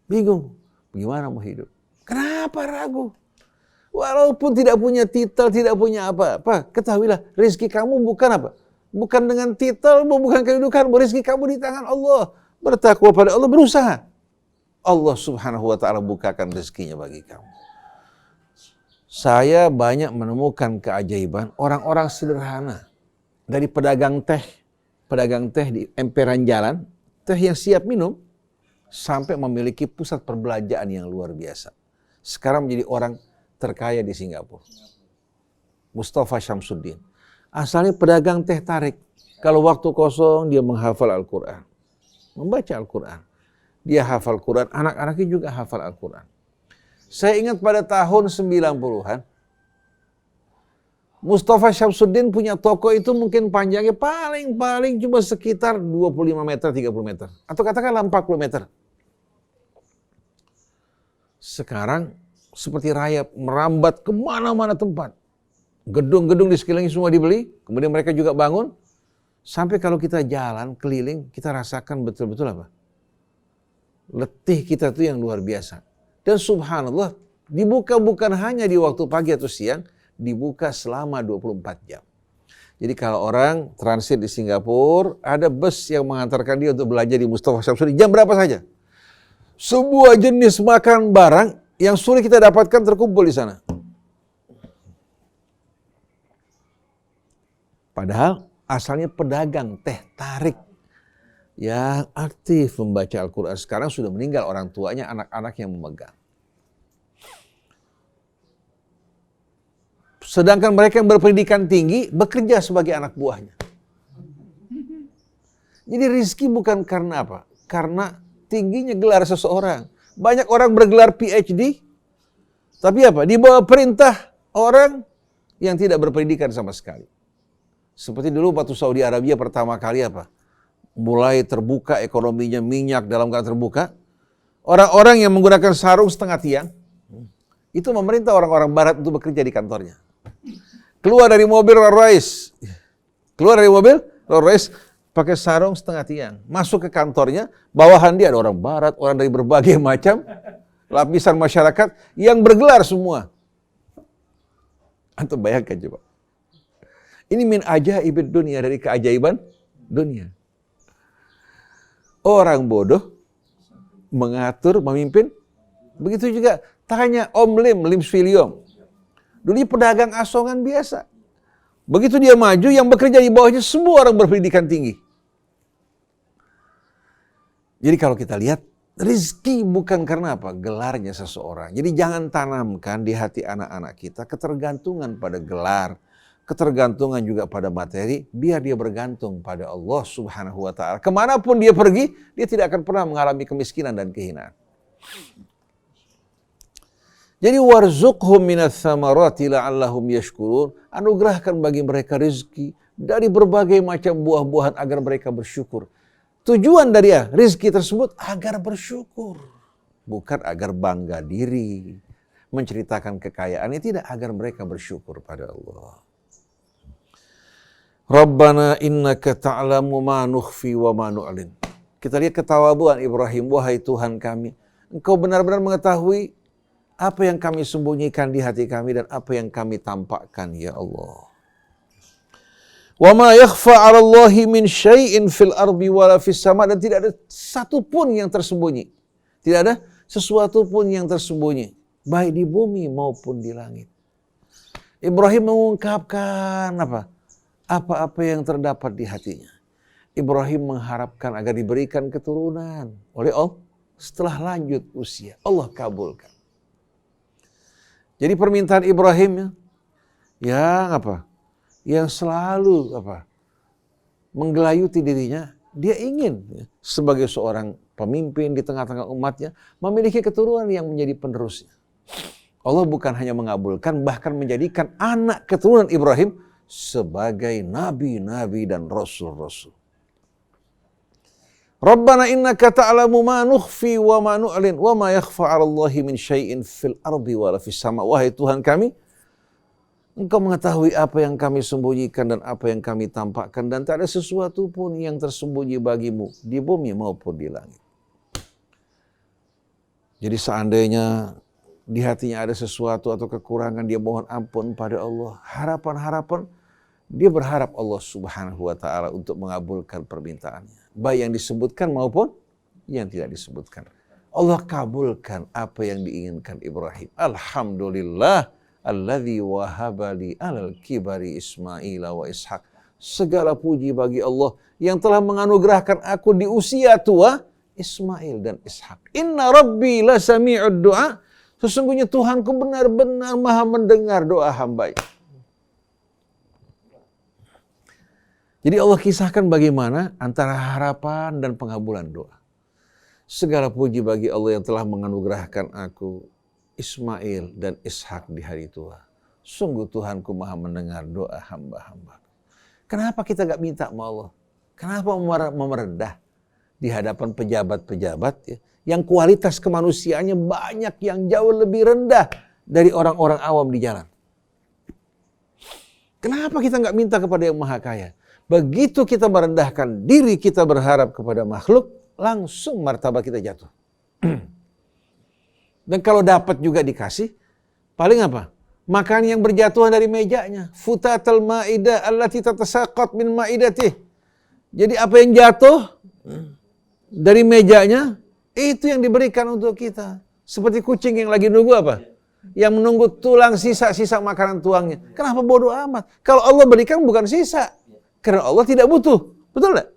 Bingung, gimana mau hidup? Kenapa ragu? Walaupun tidak punya titel, tidak punya apa-apa, ketahuilah rezeki kamu bukan apa? Bukan dengan titel, bukan kedudukan, rezeki kamu di tangan Allah. Bertakwa pada Allah, berusaha. Allah Subhanahu wa taala bukakan rezekinya bagi kamu. Saya banyak menemukan keajaiban orang-orang sederhana. Dari pedagang teh di emperan jalan, teh yang siap minum, sampai memiliki pusat perbelanjaan yang luar biasa. Sekarang menjadi orang terkaya di Singapura. Mustafa Syamsuddin. Asalnya pedagang teh tarik. Kalau waktu kosong dia menghafal Al-Quran. Membaca Al-Quran. Dia hafal Quran, anak-anaknya juga hafal Al-Quran. Saya ingat pada tahun 90-an, Mustafa Syamsuddin punya toko itu mungkin panjangnya paling cuma sekitar 25 meter, 30 meter. Atau katakanlah 40 meter. Sekarang seperti rayap, merambat kemana-mana tempat. Gedung-gedung di sekelilingnya semua dibeli, kemudian mereka juga bangun. Sampai kalau kita jalan, keliling, kita rasakan betul-betul apa? Letih kita tuh yang luar biasa. Dan subhanallah, dibuka bukan hanya di waktu pagi atau siang, dibuka selama 24 jam. Jadi kalau orang transit di Singapura, ada bus yang mengantarkan dia untuk belanja di Mustafa Syamsuddin jam berapa saja. Sebuah jenis makan barang yang sulit kita dapatkan terkumpul di sana. Padahal asalnya pedagang teh tarik yang aktif membaca Al-Quran. Sekarang sudah meninggal orang tuanya, anak-anak yang memegang. Sedangkan mereka yang berpendidikan tinggi bekerja sebagai anak buahnya. Jadi rizki bukan karena apa? Karena tingginya gelar seseorang. Banyak orang bergelar PhD, tapi apa? Di bawah perintah orang yang tidak berpendidikan sama sekali. Seperti dulu waktu Saudi Arabia pertama kali apa? Mulai terbuka ekonominya, minyak dalam keadaan terbuka. Orang-orang yang menggunakan sarung setengah tiang, itu memerintah orang-orang barat untuk bekerja di kantornya. Keluar dari mobil Rolls Royce, pakai sarung setengah tiang. Masuk ke kantornya, bawahan dia ada orang barat, orang dari berbagai macam lapisan masyarakat yang bergelar semua. Antum bayangkan coba. Ini min ajaibid dunia, dari keajaiban dunia. Orang bodoh mengatur, memimpin. Begitu juga tanya Om Lim Swiliong. Dulu dia pedagang asongan biasa. Begitu dia maju, yang bekerja di bawahnya semua orang berpendidikan tinggi. Jadi kalau kita lihat, rezeki bukan karena apa? Gelarnya seseorang. Jadi jangan tanamkan di hati anak-anak kita ketergantungan pada gelar, ketergantungan juga pada materi, biar dia bergantung pada Allah Subhanahu wa ta'ala. Kemanapun dia pergi, dia tidak akan pernah mengalami kemiskinan dan kehinaan. Jadi warzuqhum minats tsamarati la'allahum yashkurun. Anugerahkan bagi mereka rezeki dari berbagai macam buah-buahan agar mereka bersyukur. Tujuan dari rezeki tersebut agar bersyukur, bukan agar bangga diri, menceritakan kekayaannya, tidak, agar mereka bersyukur pada Allah. Rabbana innaka ta'lamu ma nukhfi wa ma nu'lin. Kita lihat ketawaduan Ibrahim, wahai Tuhan kami, Engkau benar-benar mengetahui apa yang kami sembunyikan di hati kami dan apa yang kami tampakkan, ya Allah. Wa ma yakhfa 'ala Allahi min syai'in fil ardi wala fis sama, dan tidak ada satu pun yang tersembunyi. Tidak ada sesuatu pun yang tersembunyi, baik di bumi maupun di langit. Ibrahim mengungkapkan apa? Apa-apa yang terdapat di hatinya. Ibrahim mengharapkan agar diberikan keturunan oleh Allah setelah lanjut usia. Allah kabulkan. Jadi permintaan Ibrahim yang apa? Yang selalu apa? Menggelayuti dirinya, dia ingin sebagai seorang pemimpin di tengah-tengah umatnya memiliki keturunan yang menjadi penerusnya. Allah bukan hanya mengabulkan, bahkan menjadikan anak keturunan Ibrahim sebagai nabi-nabi dan rasul-rasul. Rabbana innaka ta'lamu ma nukhfi wa ma nu'lin wa ma yakhfa 'ala Allahi min syai'in fil ardi wa la fis sama. Wahai Tuhan kami, Engkau mengetahui apa yang kami sembunyikan dan apa yang kami tampakkan, dan tak ada sesuatu pun yang tersembunyi bagimu di bumi maupun di langit. Jadi seandainya di hatinya ada sesuatu atau kekurangan, dia mohon ampun pada Allah. Harapan-harapan, dia berharap Allah Subhanahu wa ta'ala untuk mengabulkan permintaannya. Baik yang disebutkan maupun yang tidak disebutkan. Allah kabulkan apa yang diinginkan Ibrahim. Alhamdulillah alladzi wahabali alal kibari Ismail wa Ishaq. Segala puji bagi Allah yang telah menganugerahkan aku di usia tua Ismail dan Ishak. Inna rabbi la sami'ud du'a. Sesungguhnya Tuhanku benar-benar maha mendengar doa hamba. Jadi Allah kisahkan bagaimana antara harapan dan pengabulan doa. Segala puji bagi Allah yang telah menganugerahkan aku Ismail dan Ishak di hari tua. Sungguh Tuhanku maha mendengar doa hamba-hamba. Kenapa kita gak minta sama Allah? Kenapa merendah di hadapan pejabat-pejabat ya, yang kualitas kemanusiaannya banyak yang jauh lebih rendah dari orang-orang awam di jalan? Kenapa kita nggak minta kepada yang maha kaya? Begitu kita merendahkan diri, kita berharap kepada makhluk, langsung martabat kita jatuh. Dan kalau dapat juga dikasih, paling apa? Makan yang berjatuhan dari mejanya. Futatal ma'idah allati tatasaqat min ma'idatih. Jadi apa yang jatuh dari mejanya, itu yang diberikan untuk kita. Seperti kucing yang lagi nunggu apa? Yang menunggu tulang sisa-sisa makanan tuangnya. Kenapa bodoh amat? Kalau Allah berikan bukan sisa. Karena Allah tidak butuh. Betul tidak?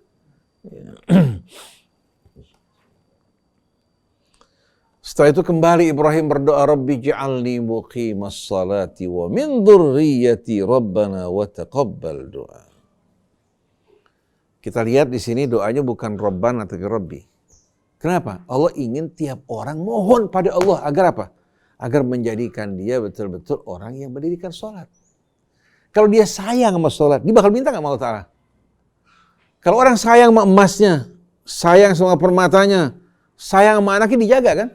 Setelah itu kembali Ibrahim berdoa, Rabbi ja'alni muqimas salati wa min dzurriyyati Rabbana wa taqabbal doa. Kita lihat di sini doanya bukan Rabbana tapi Rabbi. Kenapa? Allah ingin tiap orang mohon pada Allah agar apa? Agar menjadikan dia betul-betul orang yang mendirikan sholat. Kalau dia sayang sama sholat, dia bakal minta nggak sama Allah Ta'ala? Kalau orang sayang sama emasnya, sayang sama permatanya, sayang sama anaknya, dijaga kan?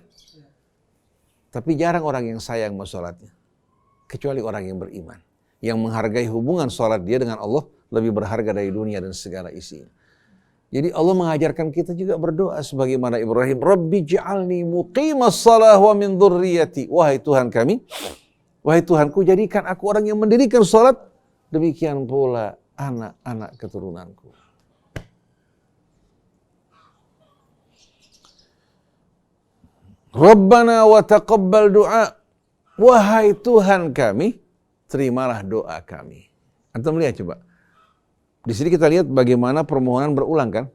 Tapi jarang orang yang sayang sama sholatnya. Kecuali orang yang beriman. Yang menghargai hubungan sholat dia dengan Allah lebih berharga dari dunia dan segala isinya. Jadi Allah mengajarkan kita juga berdoa sebagaimana Ibrahim. Rabbi ja'alni muqimas salah wa min dzurriyyati. Wahai Tuhan kami, wahai Tuhanku, jadikan aku orang yang mendirikan sholat. Demikian pula anak-anak keturunanku. Rabbana wa taqabbal du'a. Wahai Tuhan kami, terimalah doa kami. Antum lihat coba. Di sini kita lihat bagaimana permohonan berulang kan.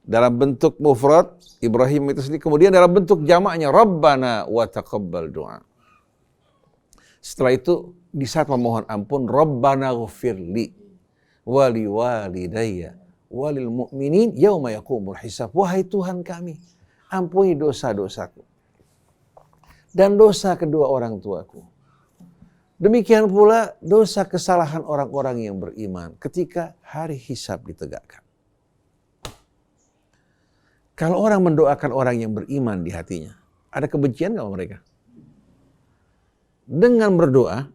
Dalam bentuk mufrad, Ibrahim itu sendiri. Kemudian dalam bentuk jamaknya, Rabbana wa taqabbal du'a. Setelah itu, di saat memohon ampun, Rabbana ghfirli wali walidayya walil mu'minin yauma yaqumul hisab. Wahai Tuhan kami, ampuni dosa-dosaku dan dosa kedua orang tuaku. Demikian pula dosa kesalahan orang-orang yang beriman ketika hari hisab ditegakkan. Kalau orang mendoakan orang yang beriman di hatinya, ada kebencian nggak sama mereka? Dengan berdoa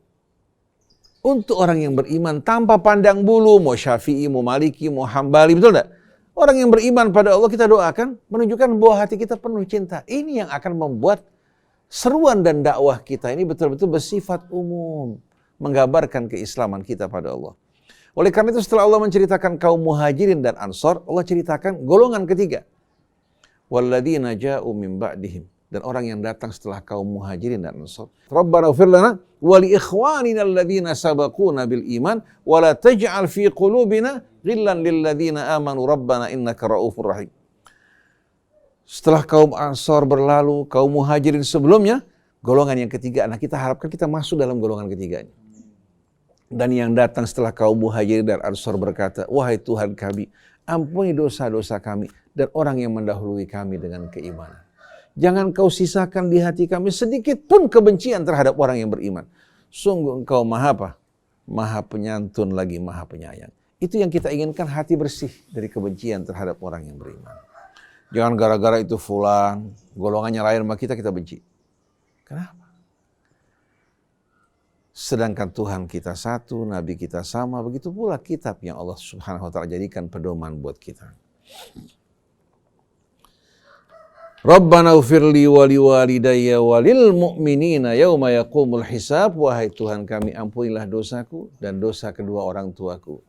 untuk orang yang beriman tanpa pandang bulu, mau Syafi'i, mau Maliki, mau Hambali, betul tidak? Orang yang beriman pada Allah kita doakan, menunjukkan bahwa hati kita penuh cinta. Ini yang akan membuat seruan dan dakwah kita ini betul-betul bersifat umum, menggambarkan keislaman kita pada Allah. Oleh karena itu setelah Allah menceritakan kaum muhajirin dan ansor, Allah ceritakan golongan ketiga. Walladzina ja'u min ba'dihim dan orang yang datang setelah kaum Muhajirin dan Ansar. Rabbana ighfir lana wa li ikhwanina alladhina sabaquna bil iman wa la taj'al fi qulubina ghillan lil ladzina amanu rabbana innaka raufur rahim. Setelah kaum Ansar berlalu, kaum Muhajirin sebelumnya, golongan yang ketiga, nah kita harapkan kita masuk dalam golongan ketiganya. Dan yang datang setelah kaum Muhajirin dan Ansar berkata, wahai Tuhan kami, ampuni dosa-dosa kami dan orang yang mendahului kami dengan keimanan. Jangan kau sisakan di hati kami sedikit pun kebencian terhadap orang yang beriman. Sungguh engkau maha apa? Maha penyantun lagi maha penyayang. Itu yang kita inginkan, hati bersih dari kebencian terhadap orang yang beriman. Jangan gara-gara itu fulan, golongannya lain sama kita benci. Kenapa? Sedangkan Tuhan kita satu, Nabi kita sama, begitu pula kitab yang Allah Subhanahu wa ta'ala jadikan pedoman buat kita. Rabbana ufirli wali walidayya walil mu'minina yawma yaqumul hisab. Wahai Tuhan kami, ampunilah dosaku dan dosa kedua orang tuaku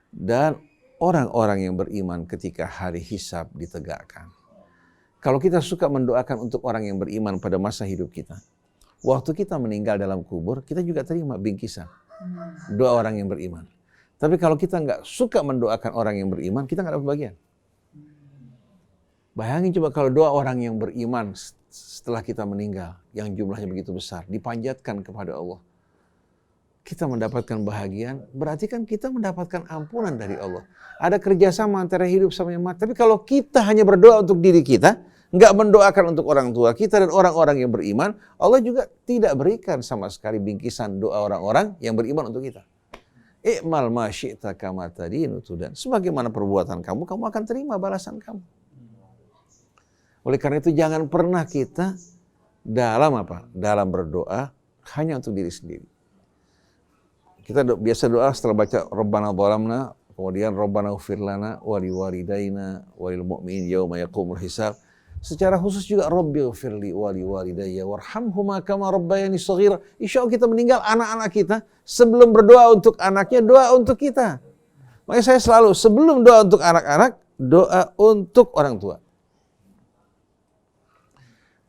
dan orang-orang yang beriman ketika hari hisab ditegakkan. Kalau kita suka mendoakan untuk orang yang beriman pada masa hidup kita, waktu kita meninggal dalam kubur, kita juga terima bingkisan doa orang yang beriman. Tapi kalau kita nggak suka mendoakan orang yang beriman, kita nggak dapat bagian. Bayangin coba kalau doa orang yang beriman setelah kita meninggal, yang jumlahnya begitu besar, dipanjatkan kepada Allah. Kita mendapatkan bahagian, berarti kan kita mendapatkan ampunan dari Allah. Ada kerjasama antara hidup sama yang mati. Tapi kalau kita hanya berdoa untuk diri kita, nggak mendoakan untuk orang tua kita dan orang-orang yang beriman, Allah juga tidak berikan sama sekali bingkisan doa orang-orang yang beriman untuk kita. I'mal ma syi'ta kama tadinu tudan. Sebagaimana perbuatan kamu, kamu akan terima balasan kamu. Oleh karena itu jangan pernah kita dalam berdoa hanya untuk diri sendiri. Kita biasa doa setelah baca Rabbana dhalamna, kemudian Rabbana ighfir lana wa li walidayna wa lil mu'minin yauma yaqumul hisab. Secara khusus juga Rabbi ighfirli wa li walidayya warhamhuma kama rabbayani shaghira. Insyaallah kita meninggal, anak-anak kita sebelum berdoa untuk anaknya, doa untuk kita. Makanya saya selalu sebelum doa untuk anak-anak, doa untuk orang tua.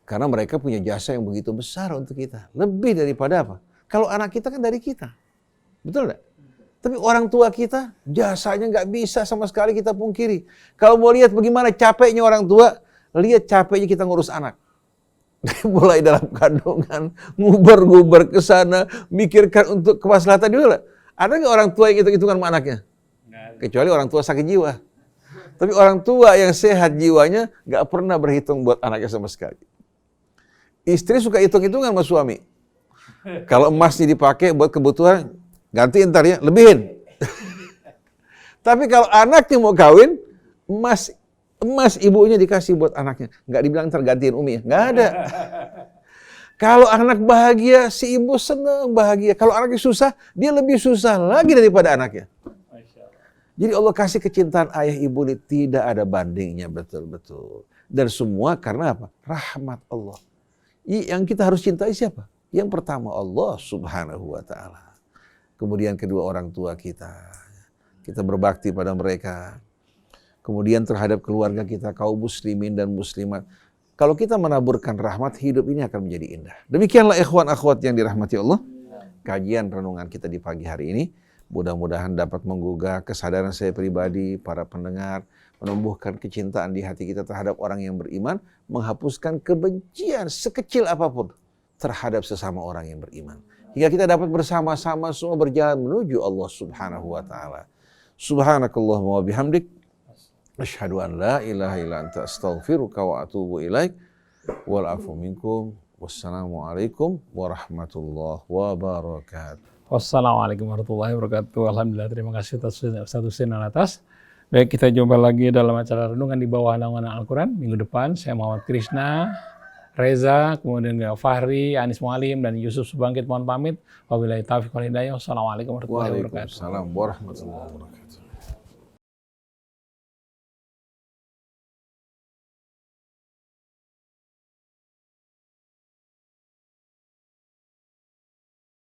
Karena mereka punya jasa yang begitu besar untuk kita. Lebih daripada apa? Kalau anak kita kan dari kita. Betul enggak? Tapi orang tua kita, jasanya nggak bisa sama sekali kita pungkiri. Kalau mau lihat bagaimana capeknya orang tua, lihat capeknya kita ngurus anak. Mulai dalam kandungan, ngubar-ngubar ke sana, mikirkan untuk kemaslahatan juga. Ada nggak orang tua yang hitung-hitungan sama anaknya? Kecuali orang tua sakit jiwa. Tapi orang tua yang sehat jiwanya nggak pernah berhitung buat anaknya sama sekali. Istri suka hitung-hitungan sama suami. Kalau emasnya dipakai buat kebutuhan, ganti ntar ya, lebihin. Tapi kalau anaknya mau kawin, emas ibunya dikasih buat anaknya. Nggak dibilang ntar gantiin umi ya, nggak ada. Kalau anak bahagia, si ibu senang bahagia. Kalau anaknya susah, dia lebih susah lagi daripada anaknya. Jadi Allah kasih kecintaan ayah ibu ini tidak ada bandingnya, betul-betul. Dan semua karena apa? Rahmat Allah. Yang kita harus cintai siapa? Yang pertama Allah Subhanahu wa ta'ala. Kemudian kedua orang tua kita. Kita berbakti pada mereka. Kemudian terhadap keluarga kita, kaum muslimin dan muslimat. Kalau kita menaburkan rahmat, hidup ini akan menjadi indah. Demikianlah ikhwan akhwat yang dirahmati Allah. Kajian renungan kita di pagi hari ini. Mudah-mudahan dapat menggugah kesadaran saya pribadi, para pendengar, menumbuhkan kecintaan di hati kita terhadap orang yang beriman, menghapuskan kebencian sekecil apapun terhadap sesama orang yang beriman. Hingga kita dapat bersama-sama semua berjalan menuju Allah Subhanahu wa ta'ala. Subhanakallahumma wa bihamdik. Asyhadu an la ilaha illa anta astaghfiruka wa atubu ilaik. Wal afu minkum. Wassalamualaikum warahmatullahi wabarakatuh. Wassalamualaikum warahmatullahi wabarakatuh. Alhamdulillah, terima kasih atas Ustaz Husain Alatas. Baik, kita jumpa lagi dalam acara renungan di bawah naungan Al-Quran minggu depan. Saya Muhammad Krishna, Reza, kemudian Fahri, Anis Mualim, dan Yusuf Subangkit mohon pamit. Wabillahi taufiq wal hidayah. Wassalamualaikum warahmatullahi wabarakatuh. Waalaikumsalam warahmatullahi wabarakatuh.